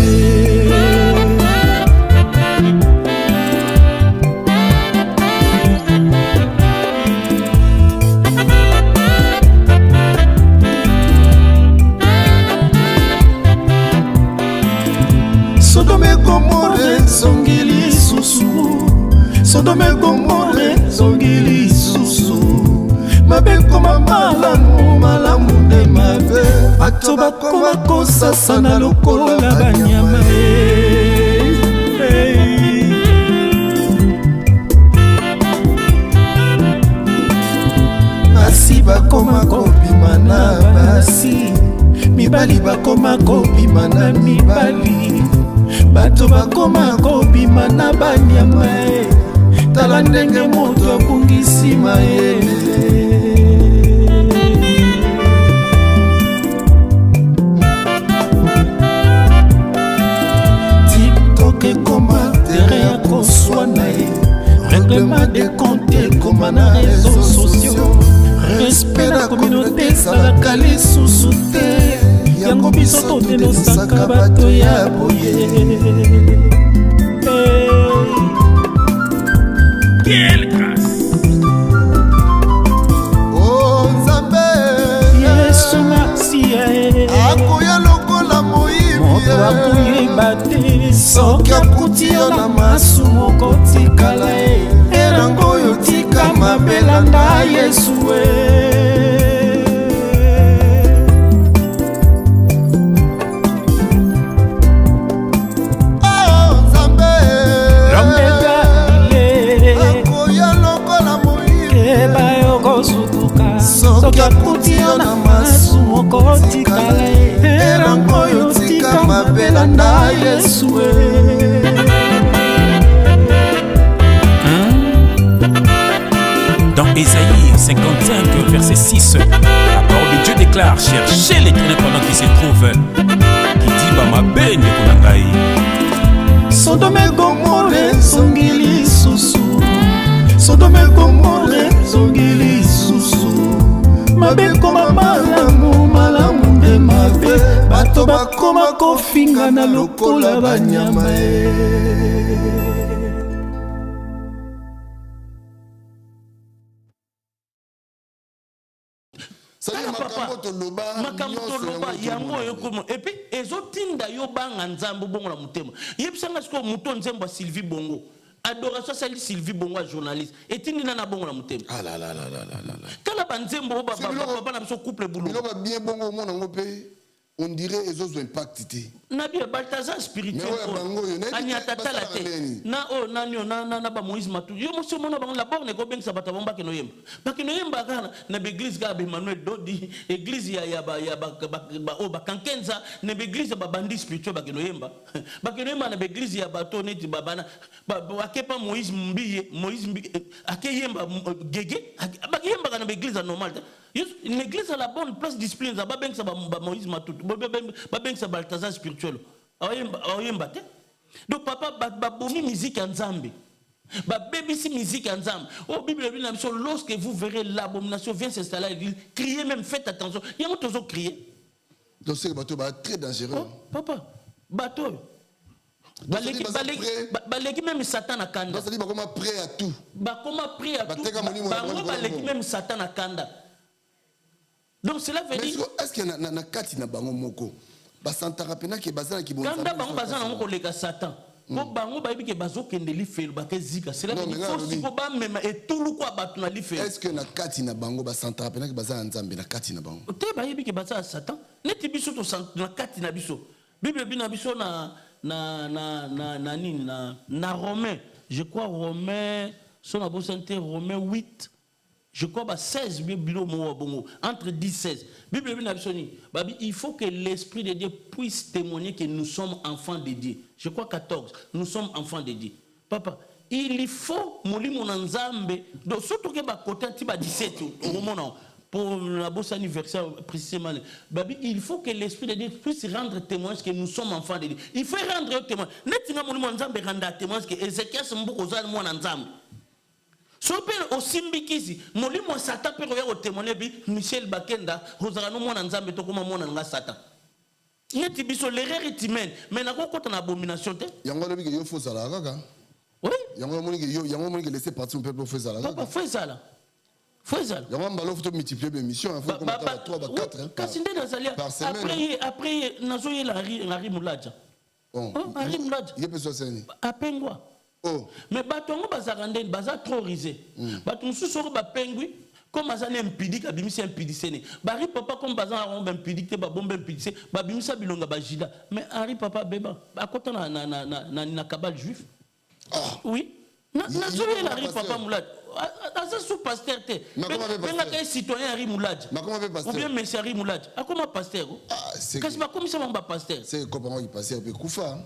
Sodome Gomorre zongili susu Sodome Gomorre zongili susu mabe koma malamu malamu nde mabe bato bakoma kosasa na lokola banyama basi bakoma kobima na basi mibali bakoma kobima na mibali bato bakoma kobima na banyama tala ndenge moto abungisi mayele TikTok ekoma tere ya koswana ye règlement de compte ekoma na réseaux sociaux respect na communauté ezalaka lisusu te yango biso totenosaka bato ya boye quelle grâce oh Nzambe Yesu Masia akoya lokola moyibi moto akoyeba te soki akuti yo na masumu kotikala erango oyo tika mabelanda Yesu soki akuti yo na masumu kotikala erango oyo tika mabelanda Yesu Dans Ésaïe 55, verset 6, la parole de Dieu déclare: cherchez l'Éternel pendant qu'il se trouve, qui dit bah ma benne konangai. Sodome Gomorre zongili susu Sodome Gomorre zongili susu mabe koma malamu malamu nde mabe bato bakoma kofinga na lokola banyama makambo toloba yango yokomo epi ezotinda yo banga nzambo bongo na mutema yebisanga siko muto nzembo ya Sylvie Bongo adoration sali Sylvie Bongo journaliste etindi na bongo na mutema kala banzembo baba na biso couple boulot biloba bien bongo mona ngope on dirait ezozo impact te nabi Balthazar spirituel anyata tala te na o nanyo na ba Moïse Matu yo monsieur mona bango la borne ko bengisa bata bomba ke no yemba kana na église ga Emmanuel Dodi église ya ba o ba kankenza na église ba bandi spirituel ba ke no yemba na église ya bato neti babana ba akepa Moïse Mbiye Moïse ake yemba gege ba yemba kana église normale une église à la bonne place discipline za ba bengisa ba Moïse Matu ba bengisa Balthazar spirituel oyemba te donc papa babomi musique en Nzambe babebisi musique en Nzambe oh Bible dit lorsque vous verrez l'abomination vient s'installer à l'église criez même faites attention il y a toujours crier donc c'est bateau très dangereux papa bateau baleki même Satan à kanda c'est-à-dire bakoma prêt à tout baleki même Satan à kanda donc cela veut dire est-ce que na kati na bango moko basantaka pena ke bazana ki bonza kanda bango bazana ngo koleka Satan ko bango bayibi ke bazokende lifelo bakezika cela veut dire faut si ko ba mema etulu kwa batu na lifelo est-ce que na kati na bango basantaka pena ke bazana Nzambe na kati na bango te bayibi ke bazana Satan neti biso to na kati na biso Bible bina biso na Romain je crois Romain son abosante Romain 8 je crois 16 entre 10 et 16. Bible il faut que l'Esprit de Dieu puisse témoigner que nous sommes enfants de Dieu. Je crois 14. Nous sommes enfants de Dieu. Papa, il faut molimo nzambe donc surtout que côté 17 au moment pour la bosse anniversaire précisément il faut que l'Esprit de Dieu puisse rendre témoignage que nous sommes enfants de Dieu. Il faut rendre témoignage. Netinga molimo nzambe rendre témoignage que Ézéchias mboko za mwana nzambe. sope osimbikisi molimo satan pe roya otémoigner bi Michel Bakenda ozaka no mwana nzambe to koma mwana nga satan neti biso l'erreur est humaine mais nako kota na abomination te yango lobi ke yo faux sala kaka oui yango moni ke laisser partir un peu pour faire sala kaka papa fais ça là yango mbalo faut multiplier mes missions faut comme 3 ba 4 kasi nde nazalia après nazoyela Henri Moulaja Henri Moulaja yepe so seni apengwa mais bato yango bazaka ndeni baza trop risé bato mosusu oyo bapengwi comme aza na impidique abimisi impidicene bari papa comme baza na bomba impidique te babomba impidice babimisa bilonga bajida mais Henri papa beba akota na cabale juif oui nazoyela Henri papa Moulaja aza sous pasteur te bengaka citoyen Henri Moulaja ou bien monsieur Henri Moulaja akoma pasteur kasi bakomisa bango bapasteur c'est comment il passait pe kufa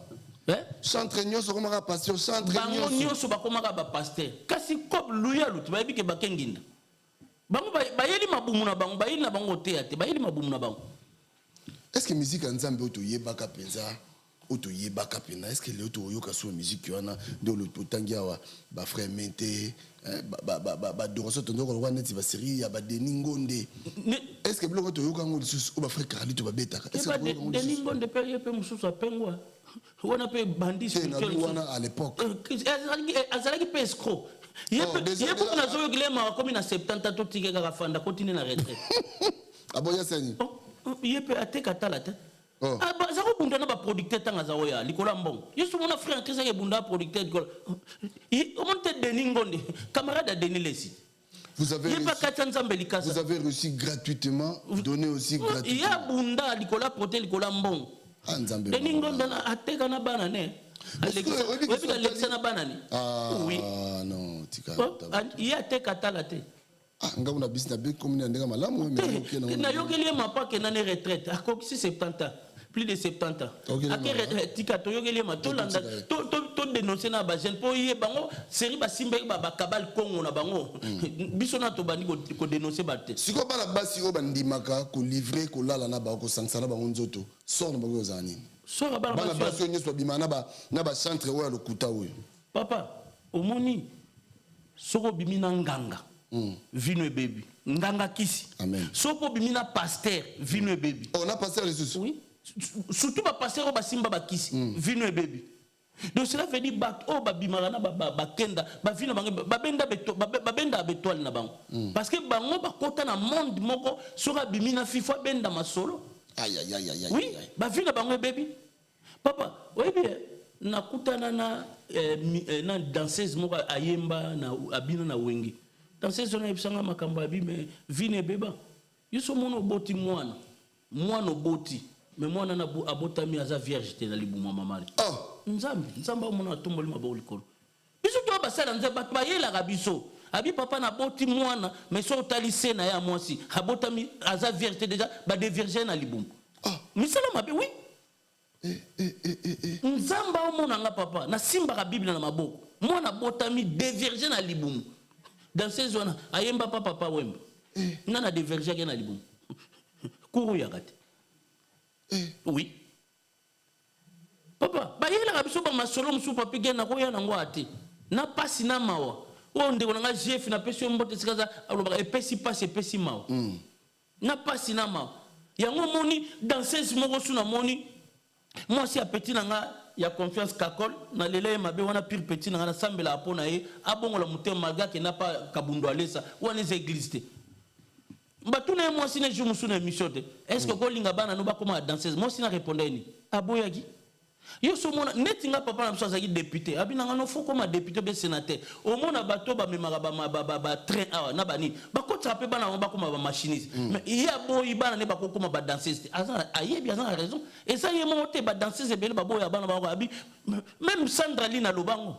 chantre nyonso komaka pasteur chantre bango nyonso bakomaka bapasteur kasi kope luya lutu bayebi ke bakenginda bango bayeli mabumu na bango bayeli na bango oteya te bayeli mabumu na bango est-ce que musique ya nzambe oyo toyebaka mpenza oyo toyebaka mpena est-ce que leo toyoka so musique wana nde otangi awa bafrère mente badoration tondoko lokwa neti basérie ya badeni ngonde est-ce que biloko toyoka yango lisusu oyo bafrère carlito babetaka deni ngonde mpe ye mpe mosusu apengwa wana mpe bandi wana à l'époque azalaki mpe escroc ye kutu nazoyokile mawa komi na 70 totike kaka fanda kotine na retraite aboya seni ye mpe ateka tala te aza kobunda na baproducteur ntango aza oya likolo ya mbongo yesu mona frère krist ake ebunda ya producteur likolo omoni te Denis Ngonde camarade ya Denis Lesi vous avez reçu gratuitement donné aussi gratuitement ya bunda likolo ya prote likolo ya mbongo Denis Ngonde ateka na bana ne oyebika alekisa na bana ne oui ye ateka tala te nga una bisi na be komuni ndenge malamu nayokeli ye mapa akenda ne retraite akokisi 70 ans plus de 70 ans ake tika toyokeli ye ma tolanda todénonce na bajeune mpo ye bango série basimbeki bakabali kongo na bango biso na tobandi kodénonce bato te sikoyo bana basi oyo bandimaka kolivre kolala na bango kosangisa na bango nzoto sor na bango ozala nini bana basi oyo nyonso babimaka na bachantre oyo ya lokuta oyo papa omoni soko obimi na nganga vino ebebi nganga kisi soko obimi na pasteur vino ebebi na pasteur lisusu oui surtout bapasteur oyo basimba bakisi vino ebebi donc cela veut dire bato oyo babimaka na bakenda bavino bango babenda betoile na bango parce que bango bakota na monde moko soki abimi na fifo abenda masolo oui bavino bango ebebi papa oyebi nakutana na danseuse moko ayemba abino na wengi danseuse wana ebisanga makambo abi me vino ebeba yesu mona oboti mwana oboti me mwana na abotami aza vierge te na libuma mamali nzambe omona atomboli maboko likolo biso to basala nzambe bato bayelaka biso abi papa na boti mwana me so otali se na ya mwasi abotami aza vierge te déjà badevierge na libuma misala mabe oui nzambe omona nga papa nasimbaka bible na maboko mwana botami devierge na libuma dans ces zones ayemba papa wemba nana devierge ke na libuma kuru yakate oui papa bayelaka biso bamasolo mosusu papi ge na koya nango ate na pasi na mawa oyo ndeko na nga jef napesi yo mbote esika aza alobaka epesi pasi epesi mawa na pasi na mawa yango moni danseuse moko su na moni mwasi ya peti na nga ya confiance kakol na lelo ye mabe wana pire peti na nga nasambela apo na ye abongola motema malga akenda pa kabundo alesa wana eza église te batuna ye mwasi ne jour mosusu na émission te est ce que kolinga bana no bakoma danseuse mwasi na répondre ni aboyaki yo so mona neti nga papa na biso azalaki député abinanga no fo koma député be sénateur omona bato bamemaka train awa na banini bakotaka mpe bana bango bakoma bamachiniste mais ye aboyi bana ne bakokoma badanseuse te ayebi aza na raison eza ye moko te badanseuse ebele baboya bana bango abi même Sandra Line alobango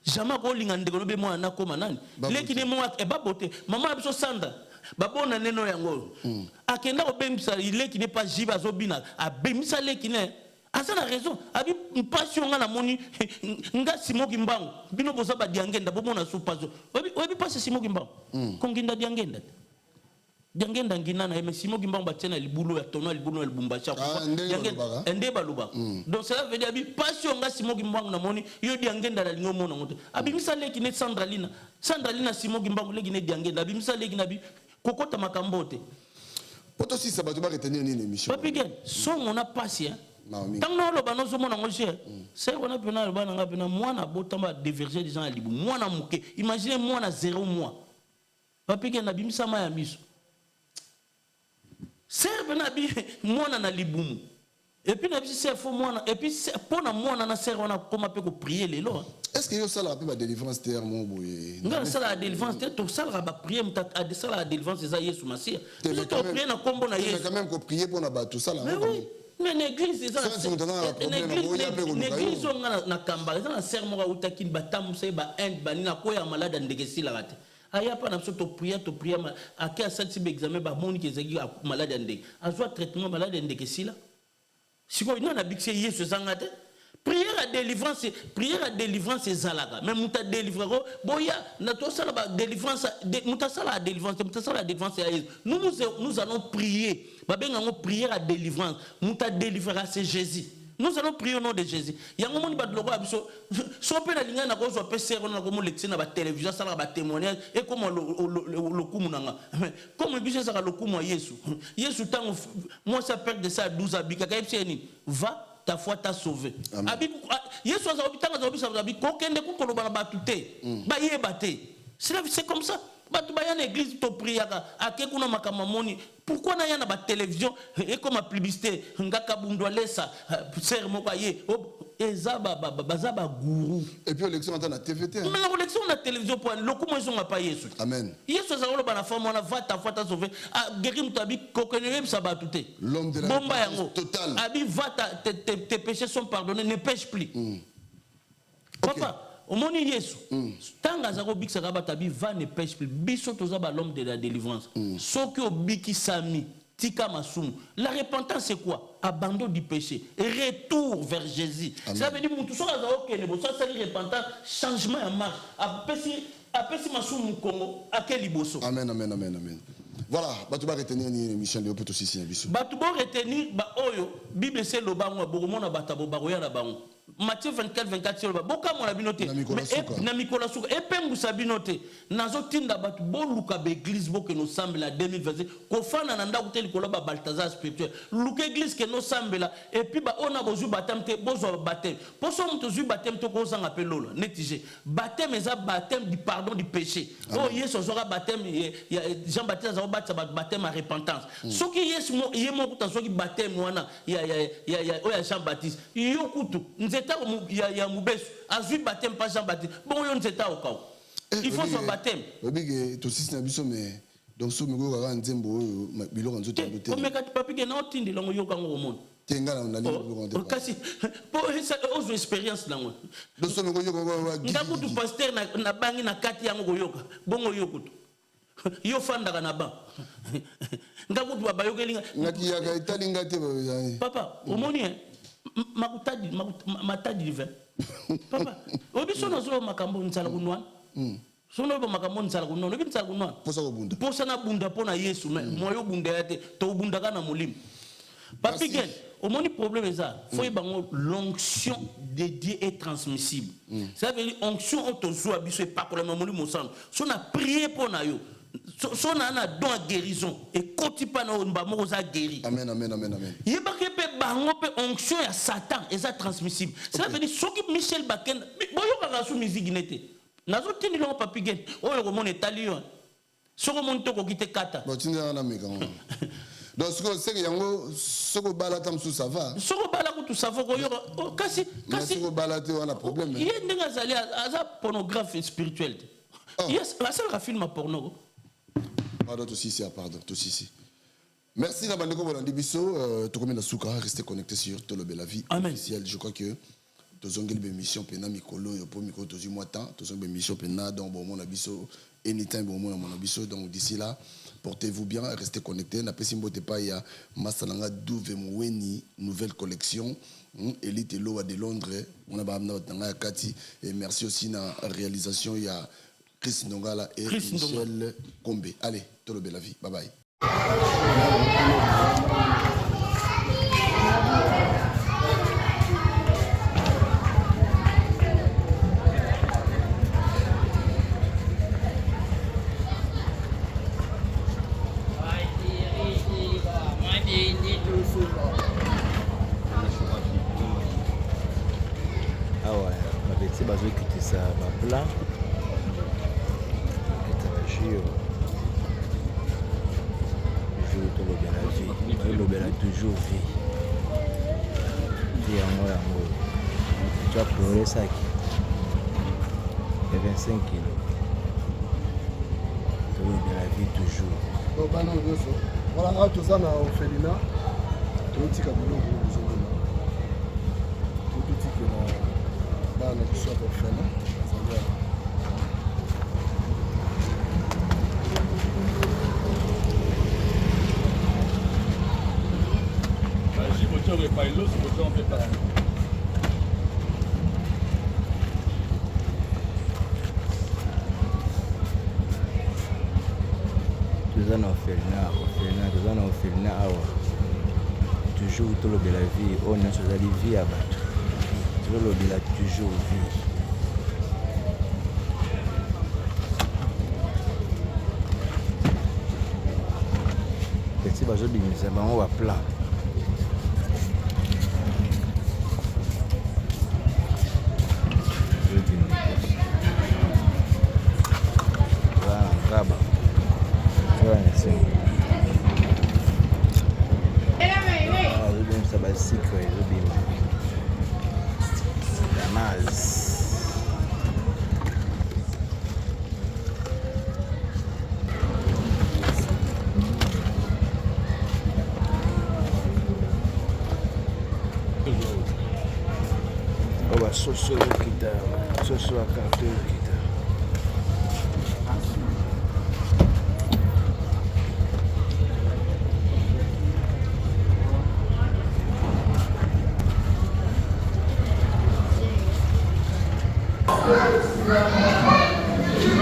jamais akolinga ndeko no be mwana nakoma nani leki ne moko ebabo te mama na biso Sandra babona neno yango akenda kobengisa leki ne pas jibe azobina abemisa leki ne asa na raison abi mpasi nga na moni nga simoki mbango bino boza ba diangenda bomona su paso obi pasi simoki mbango konginda diangenda Diangen dangina na mais Simon Gimbangu batena libulo ya tono libulo ya Lubumbashi ende baluba. Donc cela veut dire passion nga Simon Gimbangu na moni yo Diangen da lingo mona ngoto. Abimisa leki ne Sandralina Simon Gimbangu leki ne Diangen abimisa leki na bi kokota makambote. Poto si ça va te retenir une émission. Papi Gen, son on a passé tant que nous avons besoin de c'est qu'on a besoin de moi na botamba déverger des gens à libu moi na muke imaginez moi na 0 mois papi que na bimisa ma ya miso c'est na bi moi na libu et puis na bi c'est faux moi et puis pour na moi na c'est on a comment peut prier les lois est-ce que yo ça la la délivrance terre mon boy nga ça la délivrance terre to ça la prier mta ça la délivrance c'est ça Yesu Masia tu to prier na kombo na Yesu quand même ko prier pour na ba tout ça là mais l'église c'est ça l'église on na kamba ça na serment ka utaki batamu sai ba end ba nina ko ya malade ndekesi la rate aya pa na to prier à quel senti examen ba moni ke zaki malade ndeke azwa traitement malade ndekesi la siko ina na bixé Yesu zangate prière à délivrance zalaga mais muta délivrer boya na to sala ba délivrance muta sala délivrance nous allons prier babenga ngo prière à délivrance muta délivrer c'est Jésus. Nous allons prier au nom de Jésus. Yango moni ba logo abiso so pe na linga na ko so pe sero na ko mo lecture na ba télévision sala ba témoignage et comme le kumu nanga comme biso sala le kumu Yesu tango moi ça perd de ça à 12 abika ka epseni va ta foi t'a sauvé. Abi Yesu azabi tanga azabi sababi ko kende ko koloba na batute ba yebate. C'est comme ça. Batu ba yana église to priaka akekuna makamamoni pourquoi na yana ba télévision et comme publicité ngaka bundwa lesa ser moko ye ezaba bazaba guru et puis l'élection dans la TVT mais l'élection na télévision pour le comment ils sont pas Yesu amen Yesu azalo bana femme on va ta foi t'a sauvé guérir tabi kokenere ça batute l'homme de la total abi va tes péchés sont pardonnés ne pêche plus papa omoni Yesu tanga zako bikisa ka batabi va ne pêche plus biso toza ba l'homme de la délivrance soki obiki sami tika masumu la repentance c'est quoi abandon du péché retour vers Jésus ça veut dire mutu soka zako kene bo ça c'est repentance changement en marche apesi masumu Congo akeli boso amen voilà batu ba retenir ni émission de poto sisi biso batu ba retenir ba oyo bible c'est lo bango bokomona batabo bakoya na bango Matthieu 24 sur le boka mon abinote na mikola suka epengu sabinote nazo tinda batu boluka be église bo que nous semble la 2020 ko fana na ndako te likolo ba Balthazar spirituel luka église que nous semble la et puis ba ona bozu baptême te bozo baptême poso mto zu baptême to ko sanga pelolo netije baptême eza baptême du pardon du péché oh Yesu zora baptême Jean-Baptiste za batza baptême à repentance soki Yesu yemo kuta soki baptême wana ya Jean-Baptiste yokutu ya mubesu azui baptême pas Jean-Baptiste bon yo nzeta okao il faut son baptême obige to sisi na biso mais donc so miko ka nzembo biloko nzoto ndote o meka papi ke na otindi longo yoka ngo mono tenga na biloko ndote kasi po ozo expérience nango donc so miko yoka ndakutu pasteur na bangi na kati yango koyoka bongo yokutu yo fandaka na ba ndakutu baba yokelinga ngati ya itali ngate papa omoni matadi divin papa obiso nazo makambo ntsala kunwana sono ba makambo ntsala kunwana obi ntsala kunwana posa na bunda pona Yesu mais moyo bunda yate to bunda kana molimo papi gen omoni problème ça faut bango l'onction de Dieu est transmissible ça veut dire onction autozo abiso et pas pour le molimo sang so na prier pona yo so na na don guérison et kotipa na mba moko za guéri amen yebake pe bango pe onction ya Satan eza transmissible ça veut dire soki Michel Baken boyoka ka su musique nete nazo tindi lo papi gen oyo ko mon etalion soko mon to ko kite kata bo tinda na meka donc c'est que yango soko bala tam sous ça va soko bala ko tout ça va ko yo kasi soko bala te on a problème yé ndenga zali aza pornographie spirituelle yes la seule film porno pardon tout ici merci na bandeko bolandi biso to komena suka restez connectés sur Tolobe la vie officiel je crois que tozongeli be mission pena mikolo yo po mikolo tozi moi temps tozongeli be mission pena donc bon mon abiso anytime bon mon abiso donc d'ici là portez-vous bien restez connectés na pesi mbote pa ya masalanga douve mweni nouvelle collection Elite Loa de Londres on a ba na kati et merci aussi na réalisation ya Chris Ndongala et Michel Kombe allez Tolobe la vie bye bye awa babeti bazokitisa baplan etabajio toujours tolobela vie tolobela toujours vie ti yango tu as progressaki ya 25 kilo tolobela vie toujours bana nyonso wala nga toza na orphelina totika biloko ozomona totikela bana biso ya orphelin toza na orphelina awa toujours tolobela vie oyo nyonso ezali vie ya bato tolobela toujours vie peti bazobimisa bango baplan kaba ezobimisa basikre ezobima damas oba soso okita soso akarte okita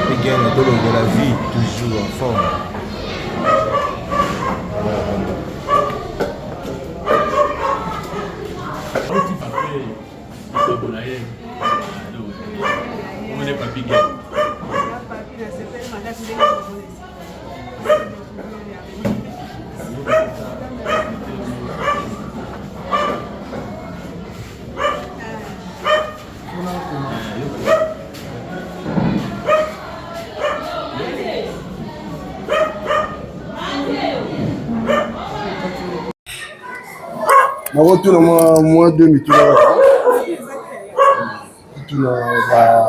Pigene de la vie toujours en forme. nakotuna mwa 2 mituna kaka tuna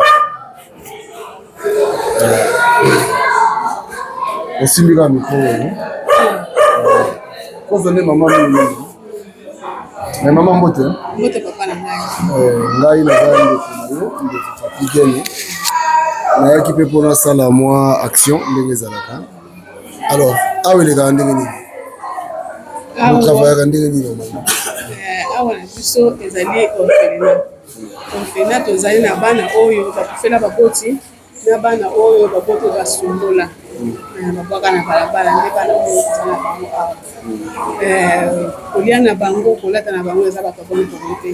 osimbika mikolo koza nde mama mingi me mama mbote papa na ngai naza ndeko na yo ndeko Papigene nayaki mpe mpona asala mwa action ndenge ezalaka alors awa elekaka ndenge nini travaillaka ndenge nini normalement awa na biso ezali orphelina tozali na bana oyo bakufela baboti na bana oyo baboti basumbola babwaka na balabala nde bana oyo eza na bango awa kolia na bango kolata na bango eza bato aboni pongo te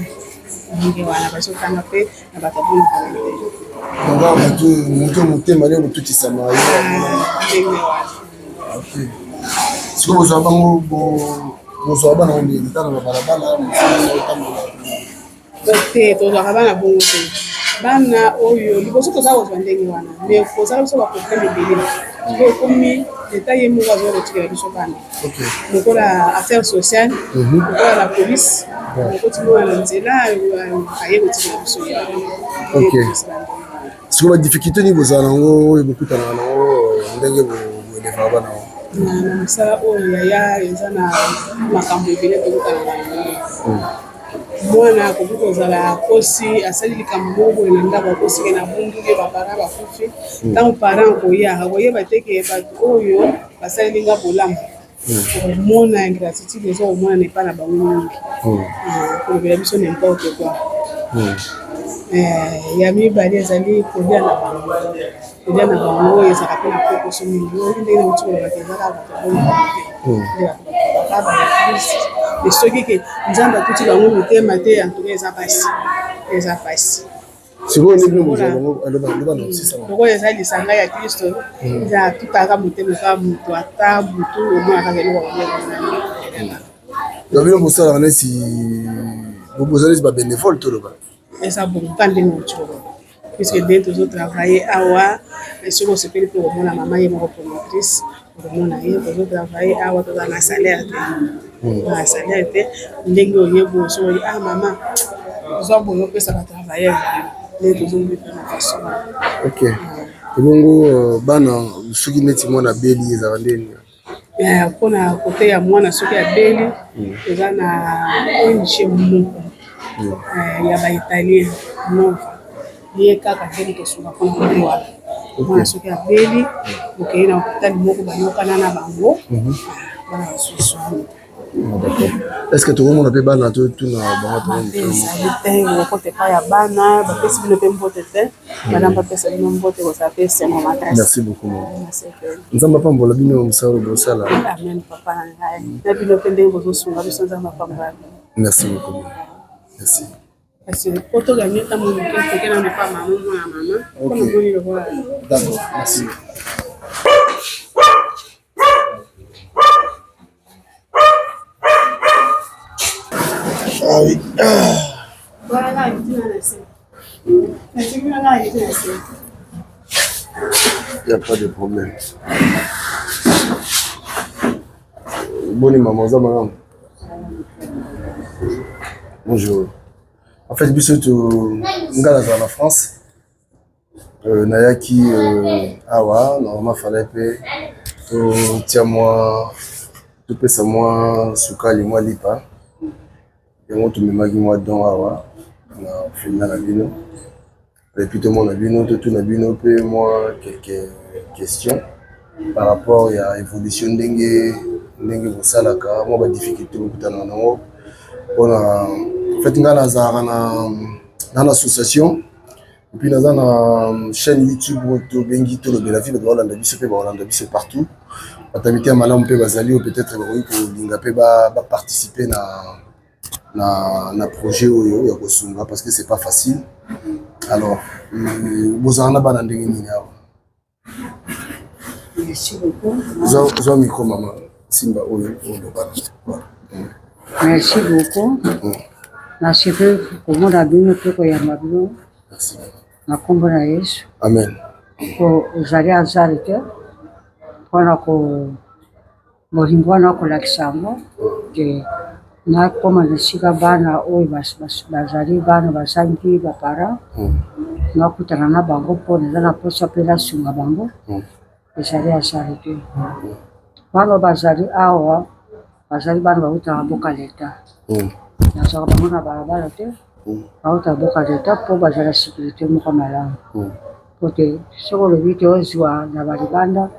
ndenge wana bazotanga mpe na bato aboni pongo te moto motema nde botutisama ndenge wana siko bozwa bango bozwa bana ondenge tana na balabala te tozwaka bana bongo te bana oyo liboso toza kozwa ndenge wana me kozala biso baproblème ebele po ekomi leta ye moko azoya kotikela biso bana lokola affaire sociale lokola la police okotimona na nzela aye kotikela biso siko badifficulté nini bozala nango oyo bokutanaka nango ndenge boelevaka bana na mosala oyo yaya eza na makambo ebele tokotanaka nango mwana akoki kozala kosi asali likambo moko boye na ndako akosike na bunduke bapara bakufi ntango parent koya akoyeba teke bato oyo basaleli nga bolamu omona ingratitude eza komona epai na bango mingi kolobela biso n'importe quoi ya mibale ezali kolia na bango elia na bango oyo ezalaka mpe na pokoso mingi oyo ndenge na uti kolobaka ezaka bato baeglise me soki ke nzambe atuti bango motema te antuka eza pasi sikoyo ndenge bango aloba na osisa okoyo eza lisanga ya kristo eza atutaka motema kaka moto ata butu omonaka keloko babino bosalaka neti boza neti babénévole toloba eza bonka ndenge uti koloba puisque nde tozotravaille awa soki osepeli mpe komona mama ye moko promotrice okomona ye tozotravaille awa toza na salaire te ndenge oyebo soki mama tozwa boyo opesa batravailleur nde tozobika na façon ok ebongo bana soki neti mwana beli ezala ndeni mpona kote ya mwana soki abeli eza na ONG moko ya baitalien nova ye kaka ndenge tosunga mpona kote wana mwana soki abeli okei na hôpital moko bayokana na bango bana basusu est-ce que tokomona mpe bana totuna bango ezali te okote epai ya bana bapesi bino mpe mbote te madame bapesa bino mbote kozala mpe sengo makasi. Merci beaucoup. Nzambe apambola bino mosala bosala. Amen papa na ngai na bino mpe ndenge bozosunga biso nzambe apambola. Merci beaucoup. Merci. Parce que poto gagner ta mon que na pas maman na maman comme on le voit. D'accord, merci. Ah oui. Voilà, il dit il n'y a pas de problème. Bonne maman, ça madame. Bonjour. En fait, biso to ngala za la France. Nayaki awa, normalement fallait pe to tia moi to pesa moi sukali moi lipa. Et moi to memaki moi don awa na fina na bino. Et puis tout le monde a bino tout na bino pe moi quelques questions par rapport à l'évolution d'engue vous salaka moi ba difficulté bokutana nango pona en fait nga nazala na association et puis naza na chaîne YouTube to bengi to lobela vie ba Holanda biso pe ba Holanda biso partout batamite ya malamu pe bazali peut-être ba ko linga pe ba participer na projet oyo ya kosunga parce que c'est pas facile. Alors bozana bana ndenge nini awa. Merci beaucoup. Zo micro maman Simba oyo bana. Merci beaucoup. Merci pour mon abino pe ko yamba bino. Merci. Na kombo na Yesu. Amen. Ko uzali azalite. Pona ko molimbo na ko lakisamo ke na koma nisika bana oyo bazali bana basangi bapara. Na kutana na bango pona na posa pe la sunga bango. Ezali azalite. Bana bazali awa bazali bana bauta boka leta. Nazala bango na balabala te bauta boka leta mpo bazala sécurité moko malamu po te soko olobi te ozwa na balibanda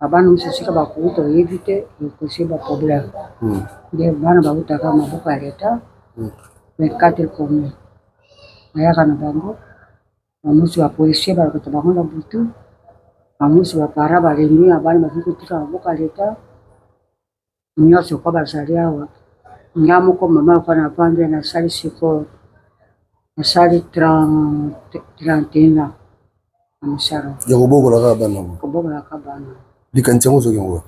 babana mosusu esika bakuuta oyebi te ekosi baproblème nde bana bautaka maboko ya leta 24 commune bayaka na bango bamosusu bapolisier balokota bango na butu bamosusu bapara balemi ya bana bazali kotika maboko ya leta nyonso kwa bazali awa nga moko mama kwa na pande na sali siko na sali 31 ans amsara ya kobokola ka bana kobokola ka bana likanisa ngo zoki ngo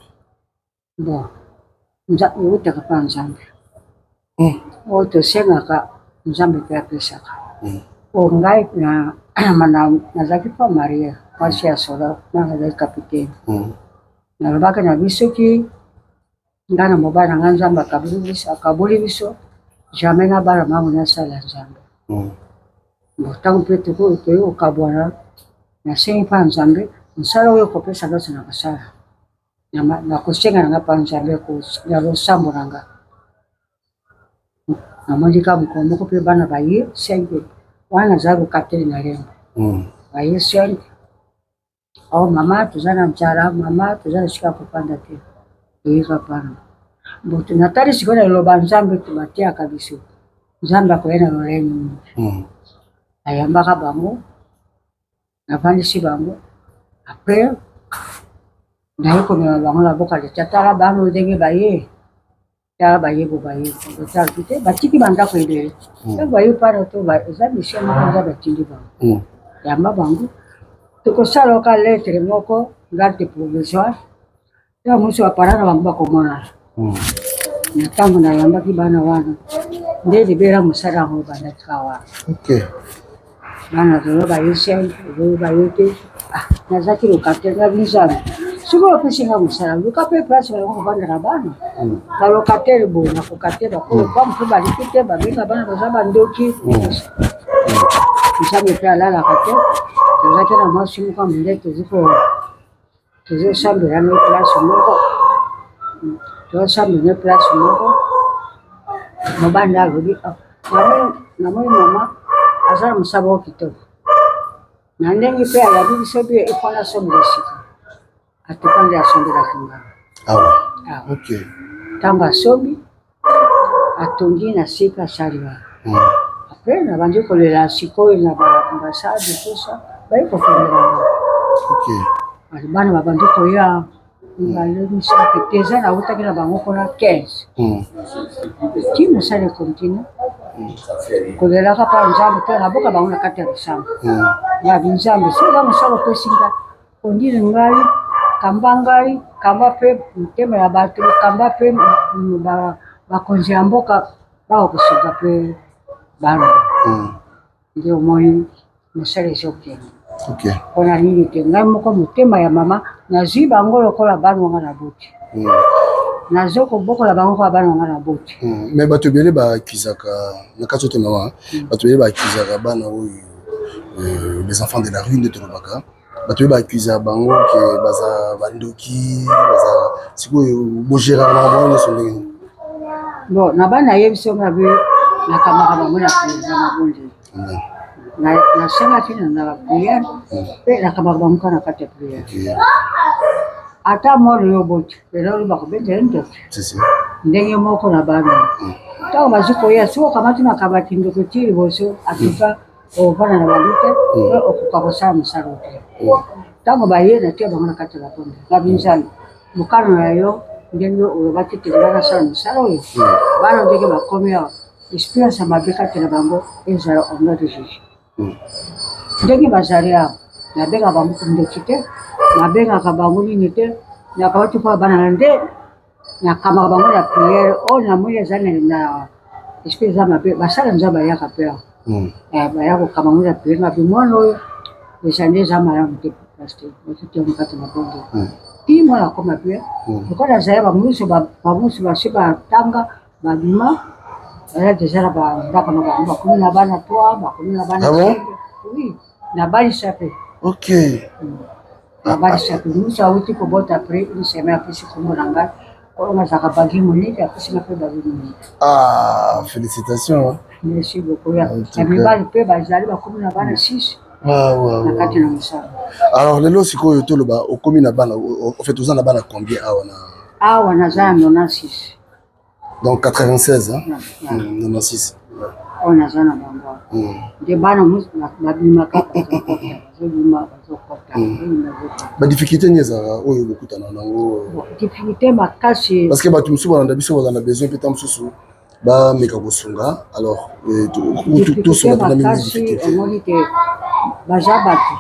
bon nza utaka pa nzambe oto sengaka nzambe pe apesaka o ngai na mana nazaki pa maria mwasi ya sola na nazaki kapitaine na lobaka na biso ki ngana mobana nga nzambe akaboli biso jamais na bana mangu nasala nzambe ntango mpe tokoki okabwana nasengi mpa nzambe mosala oyo kopesa nyonso na kosala nakosenga nanga mpa nzambe ya losambo na nga namoni ka mokolo moko mpe bana baye senge wana nazali kokateli na lembo baye senge ao mama toza na nzala mama toza na esika kopanda te toyika pana boto natali sikoyo na liloba nzambe tobatiaka biso nzambe akoya na lolenge ayambaka bango navandisi bango Après, naye komema bango na boka leta tala bana ndenge baye tala baye bo baye tala te batiki bandako ebele so baye para to eza mission moko eza batindi bango yamba bango tokosala oka lettre moko garde provisoire ta mosu aparana bango bakomona na ntango nayambaki bana wana nde libera mosala yango bandakika wana bana toyo baye sen oyo baye te nazaki lokate nga bizami sikoyo opesinga mosala luka mpe place bango kovandela bana balokatere boye na kokatela bamu mpe baliki te babenga bana baza bandoki nzambe mpe alalaka te tozaki na mwasi moko monde tozosambelana place moko tozosambelana place moko mobanda alobi namoni mama aza na mosaba o kitoko na ndenge mpe alabi biso bie efana sombela sika atoka nde asombelaki ngana ntango asombi atongi na sika asali wana apres nabandi kolela sikoyo na baambasade tosa bayi kofendelanga bana babandi koya balemisaka te eza nautaki na bango mpona 15 ti mosala ekontinue kolelaka mpa nzambe mpe naboka bango na kati ya bisambo ya binzambe so eza mosala opesinga ondile ngai kamba ngai kamba mpe motema ya bato kamba mpe bakonzi ya mboka bakokosoka mpe bana nde omoni mosala ezokende mpona nini te ngai moko motema ya mama nazwi bango lokola bana wanga na boti nazokobokola bango kwa bana wanga na boti me bato ebele baakuzaka na kati oyo tonawa bato ebele baakuzaka bana oyo les enfants de la rue nde tolobaka bato oyo baakuza bango ke baza bandoki baza sikoyo bogéraka bango nyonso ndenge bon na bana yebi so ngabe nakamaka bango na président mabonde nasengaki na bapriere mpe nakamaka bango ka na kati ya priere ata moro yo boti lelo oyo bakobetela ntoto ndenge moko na bana ntango bazwi koya soki okamati makabati ndeko ti liboso atuka ovanda na bango te okoka kosala mosala te ntango baye na tia bango na kati ya bakonde babinzani mokano na yo ndenge olobaki te nga nasala mosala oyo bana ndenge bakomi awa experience ya mabe kati na bango ezala omno de juge ndenge bazali awa nabengaka bango kondoki te nabengaka bango nini te nakabati mpo bana na nde nakamaka bango na priere oyo namoni eza na esprit eza mabe basala nzambe bayaka mpe awa baya kokama ngo na priere mabe mwana oyo eza nde eza malamu te paster bakitiango kati na bongo ti mwana akoma mpe lokola azali bamusu basi batanga babima aya deja na bandako na bango bakomi na bana 3 bakomi na bana oui nabalisa mpe nabalisa mpe musu awuti kobota apres une semaine apesi kombo na ngai oyo azalaka bagi monete apesinga mpe bagi monete félicitation merci beaucoup ya mibali mpe bazali bakomi na bana 6 na kati na mosala alors lelo sikoyo toloba okomi na bana ofait oza na bana combien awa naza na 96 donc 96 96 oyo naza na bango nde bana babimaka bazokota badifficulté nini ezalaka oyo bokutana nango difficulté makasi parce que bato mosusu balanda biso bazala na besoin mpe ta mosusu bameka kosunga alors tosunga mpena makasi omoni te baza bato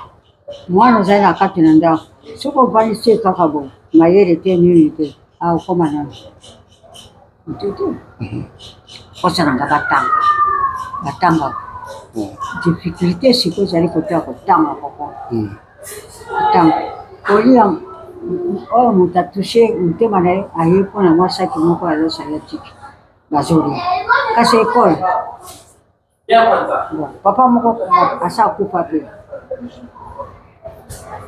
mwana ozali na kati na ndako soki ovandi te kaka bo mayele te nini te akokoma nano ntutu kosalanga batanga difficulté sikoyo ezali koteya kotanga koko kotanga kolia oyo moto atushe motema na ye aye mpona mwasaki moko azosala tiki bazolia kasi ekole papa moko asa akufa mpe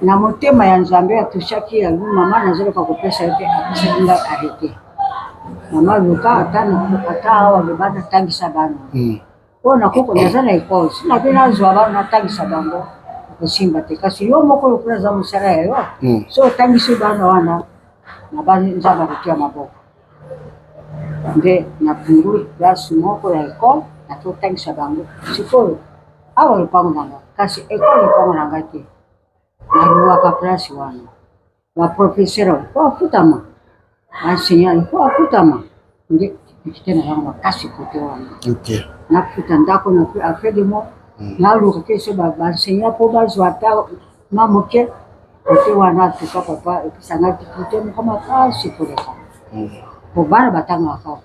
na motema ya nzambe atushaki alobi mama nazoloka kopesa ye te apesaki ngai arete mama luka ata awa loba natangisa bana oyo nakoko naza na ekole sina mpe nazwa bana natangisa bango kosimba te kasi yo moko lokola aza mosala ya yo so otangisi bana wana na banzambe akotia maboko nde napunguli place moko ya ekole natotangisa bango sikoyo awa lopango na ngai kasi ekole lopango na ngai te naruaka place wana baprofeseur alikuwa afutama, baenseignant alikuwa afutama, nde tikite na yango makasi kote wana. Nafuta ndako na après de mois naluka kese baenseignant po bazwa ata mamoke kote wana tuka papa episanga tikite mo kama kasi koleka po bana batanga akako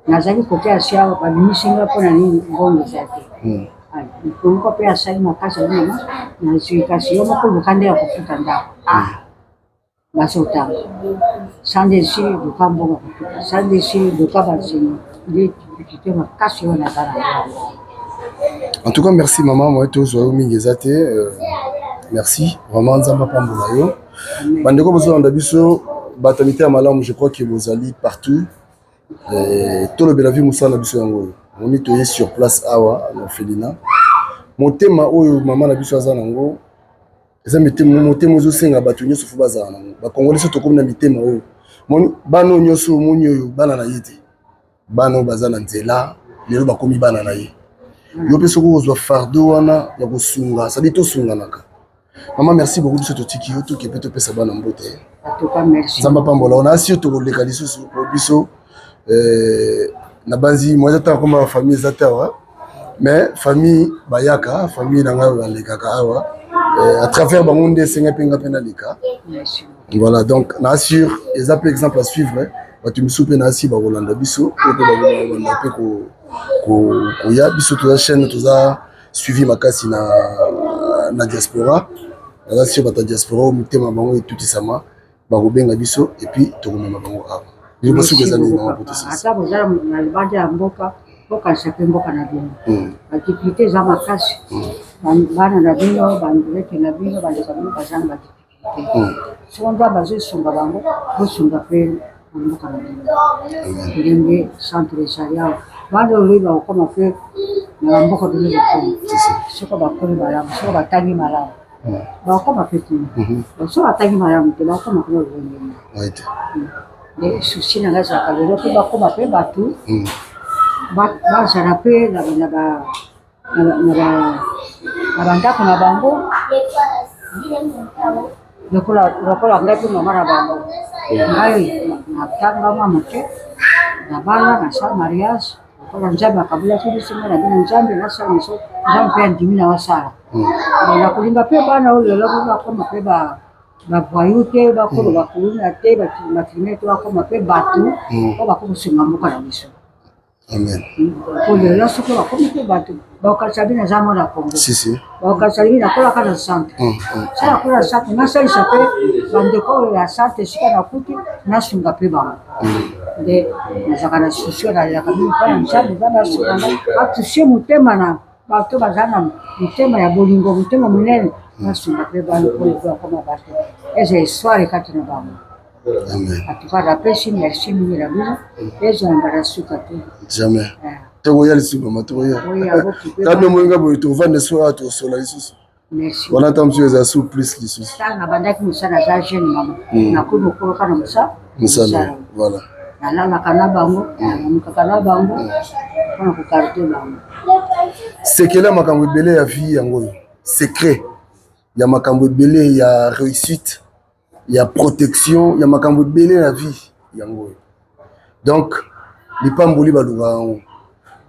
nazali kote asia babimisinga mpona nini ngongo zate niko pe asali makasi mama na sikasi yo moko lukande ya kufuta ndako basotanga sandesi dukambo kufuta sandesi dukabasini ndi tikite makasi wana kana. En tout cas, merci maman, moi tous au mingezate. Merci, vraiment nzamba pambola yo. Bandeko bozo ndabiso batamite ya malamu, je crois que vous allez partout. Tout le belavi musana biso yango. On est toyé sur place awa na Felina. Motema oyo mama na biso azana ngo. Eza motema ozo senga batu nyoso fu bazana ngo. Ba Congolais so tokomi na mitema oyo. Bano nyoso munyo oyo bana na yete. Bano bazana nzela, lelo bakomi bana na ye. Yo pe soko ozwa fardeau wana ya kosunga, ça dit to sunga naka. Maman merci beaucoup biso totiki yo to ke pe to pesa bana mbote. En tout cas merci. Zamba pambola on a asio to koleka lisusu po biso na banzi moi j'attends comme famille zatawa mais famille bayaka famille nanga balekaka awa à travers bangonde senga penga pena leka. Merci. Voilà donc na assure les exemple à suivre batu misupe na asi ba Rolanda biso ko ba Rolanda pe ko ya biso to chaîne to za suivi makasi na diaspora na si ba diaspora mutema bango etuti sama ba ko benga biso et puis to ko mema bango awa je pense que ça n'est pas possible ata bozala na libanja ya mboka mboka chaque mboka na bino activité za makasi bana na bino bandrete na bino baleka bino bazana activité sonda bazosunga bango bosunga pe mboka na bino ndenge centre charia bana oliva okoma pe na mboka bino soko bakoni malamu soko batangi malamu bakoma pe tini soko batangi malamu te bakoma kuna lwenge les soucis na gaza kalelo pe bakoma pe batu bazala pe na bandako na bango lokola ngai pe mama na bango ngai natanga mama te na bala na sa mariage lokola nzambe akabula tulisinga na bino nzambe nasala miso nzambe mpe andimi na wasala na kolinga pe bana oyo lelo bakoma pe bavoyu te bakolo bakuluna te batrime te bakoma pe batu po bakokosunga mboka na biso. Amen. Po lelo soki bakomi pe batu bakokalisa bino eza mwana Kongo bakokalisa bino nakolaka na centre sala kola centre nasalisa pe bandeko oyo ya centre esika nakuti nasunga pe bango nde nazalaka na susio nalelaka bino mpona nzambe eza nasunga batusie motema na bato baza na motema ya bolingo motema monene nasunga pe bango po lelo akoma bato eza histoire kati na bango. En tout cas, napesi merci mingi na bino ezanga na suka te jamais tokoya lisusu mama tokoya tabe moyenga boye tovanda so a tosola lisusu merci wana ta msu eza su plus lisusu tanga bandaki mosala za jeune mama nakoki okoloka na mosala voilà nalalaka na bango namukaka na bango mpona kokarite bango sekele makambo ebele ya vie yango oyo secret ya makambo ebele ya réussite ya protection ya makambo ebele na vie yango oyo donc lipamboli baluka yango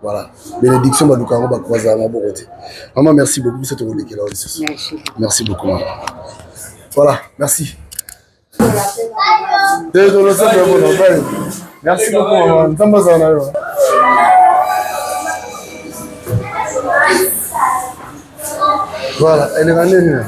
voilà bénédiction baluka yango bakwazala maboko te maman merci beaucoup biso tokolekela oyo lisusu merci beaucoup maman voilà merci merci beaucoup maman nzambe azala na yo voilà eleka nini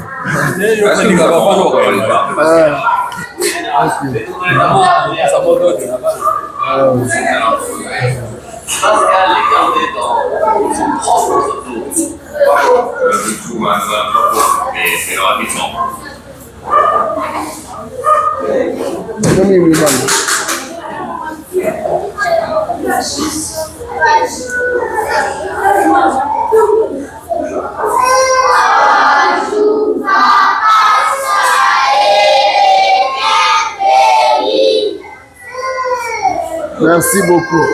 Merci beaucoup.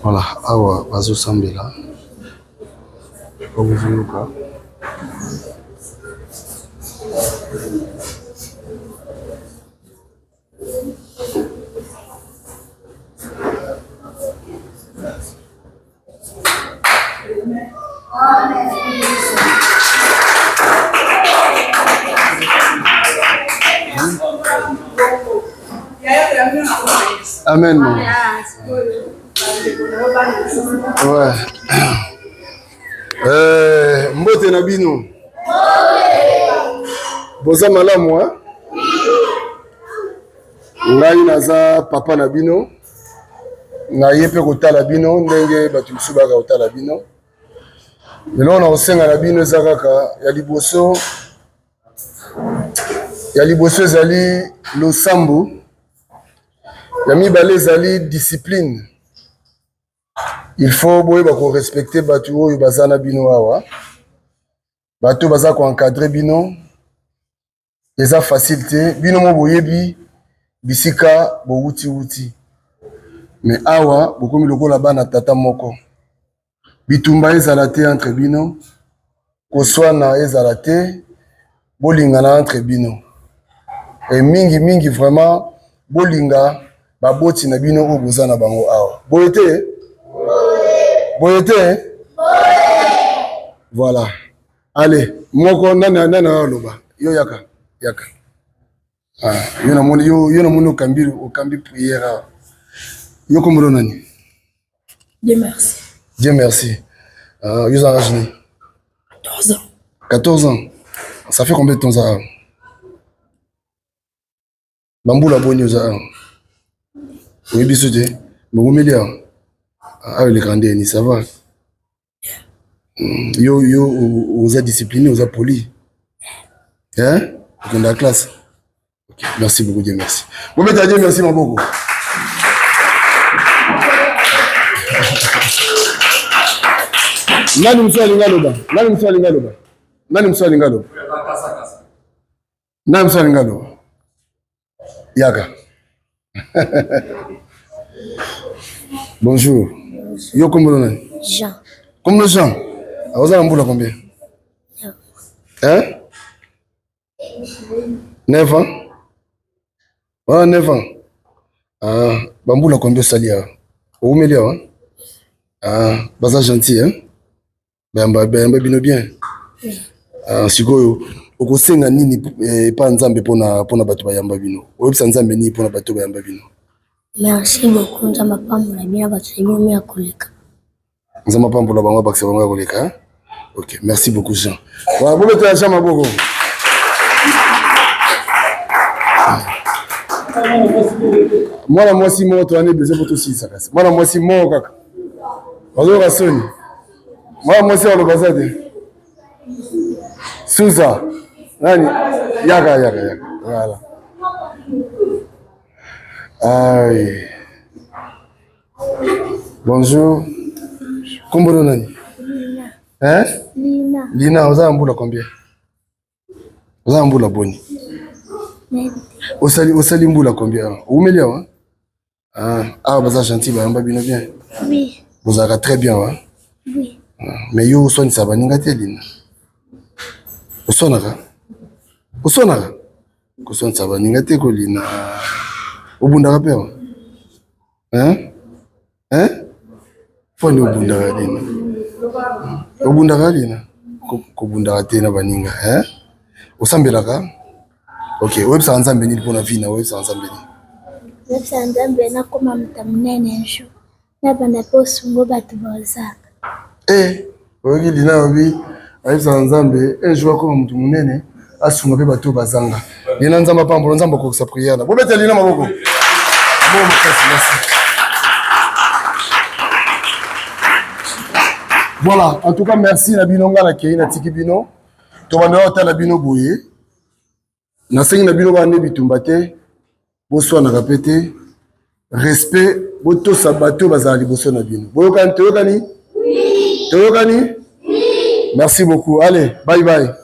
Voilà, awa bazosambela okuvuluka Amen. Ouais. Mbote na bino. Boza malamu hein? Ngai naza papa na bino. Na yepe kotala bino ndenge batu misusu baka kotala bino. Lelo na osenga na bino eza kaka ya liboso ezali losambo. Ya mibale ezali discipline. Il faut boyeba ko respecter batu oyo baza na bino awa. Batu baza ko encadrer bino. Eza facile te. Bino mo boyebi bisika bo wuti. Mais awa bokomi lokola bana tata moko. Bitumba ezala te entre bino. Koswana ezala te. Bolingana entre bino. Et mingi vraiment bolinga baboti na bino oyo boza na bango awa. Boyete? Boyete? Voilà. Allez, moko nana loba. Yo yaka. Ah, yo na moni okambi prière. Yo komolo nani? Dieu merci. Dieu merci. Yo za rajni. 14 ans. 14 ans. Ça fait combien de temps ça? Bamboula boni oza. Oui, bisouté. Mogomelia. Ah, les grandes, ça va. Yo, vous êtes discipliné, vous êtes poli. Hein? Dans la classe. Okay. Merci beaucoup, Dieu merci. Vous mettez à Dieu merci, mon beaucoup. Nani mswa lingaloba. Yaka. Bonjour. Yo kombo nani? Jean. Comme Jean. Vous avez un combien? Hein? 9 ans? Voilà, 9 ans. Ah, Bamboula combien salia? Où me hein? Ah, baza gentil, hein? Bamba bino bien. Ah, sikoyo. Okosenga nini pa nzambe pona bato bayamba bino. Oyebisa nzambe nini pona bato bayamba bino. Merci beaucoup nzamba pambola bina bato bino koleka. Nzamba pambola bango bakse bango koleka, hein? OK, merci beaucoup Jean. Voilà, vous mettez la chambre à Bogo. Moi si moi tu en es besoin pour tout ça. Moi si moi kaka. Bazo rasoni. Moi si on le bazade. Souza. Nani? Yaka. Voilà. Aïe. Bonjour. Kombo nani? Hein? Lina, vous avez un bout là combien? Vous avez un bout là boni. Osali mboula combien? Où melia hein? Ah, vous êtes gentil, bah bien. Oui. Vous avez très bien hein? Oui. Mais yo soigne ça va n'ingate Lina. Osonaka. Koson ça va ningate kolina. Obundaka père. Hein? Foni obundaka dina. Obundaka dina. Kobundaka tena baninga, hein? Osambelaka? OK, websa nzambe ni pona vina, websa nzambe ni. Websa nzambe na koma mutamunene nsho. Na banda posungo batu bozaka. Oyoki lina obi websa nzambe jour koma mutu munene asunga pe batu bazanga. Lina nzamba pambo nzamba ko sa prière na. Bobete lina maboko. Bon merci. Voilà, en tout cas merci na binonga na kei na tiki bino. To banda ota na bino boye. Na sengi na bino ba ne bitumba te. Bonsoir na répéter. Respect boto sabato bazali boso na bino. Boyokani toyokani? Oui. Toyokani? Oui. Merci beaucoup. Allez, bye bye.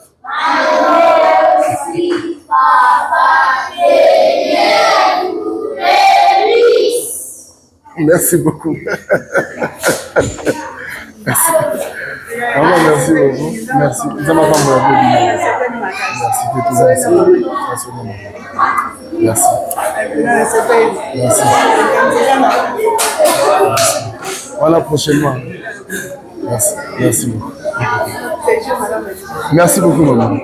Merci papa. Merci beaucoup. Merci. Maman, merci beaucoup. Merci. Ça m'a pas mal. Merci. Merci. Merci. Voilà prochainement. Merci. Merci beaucoup. Merci beaucoup, maman.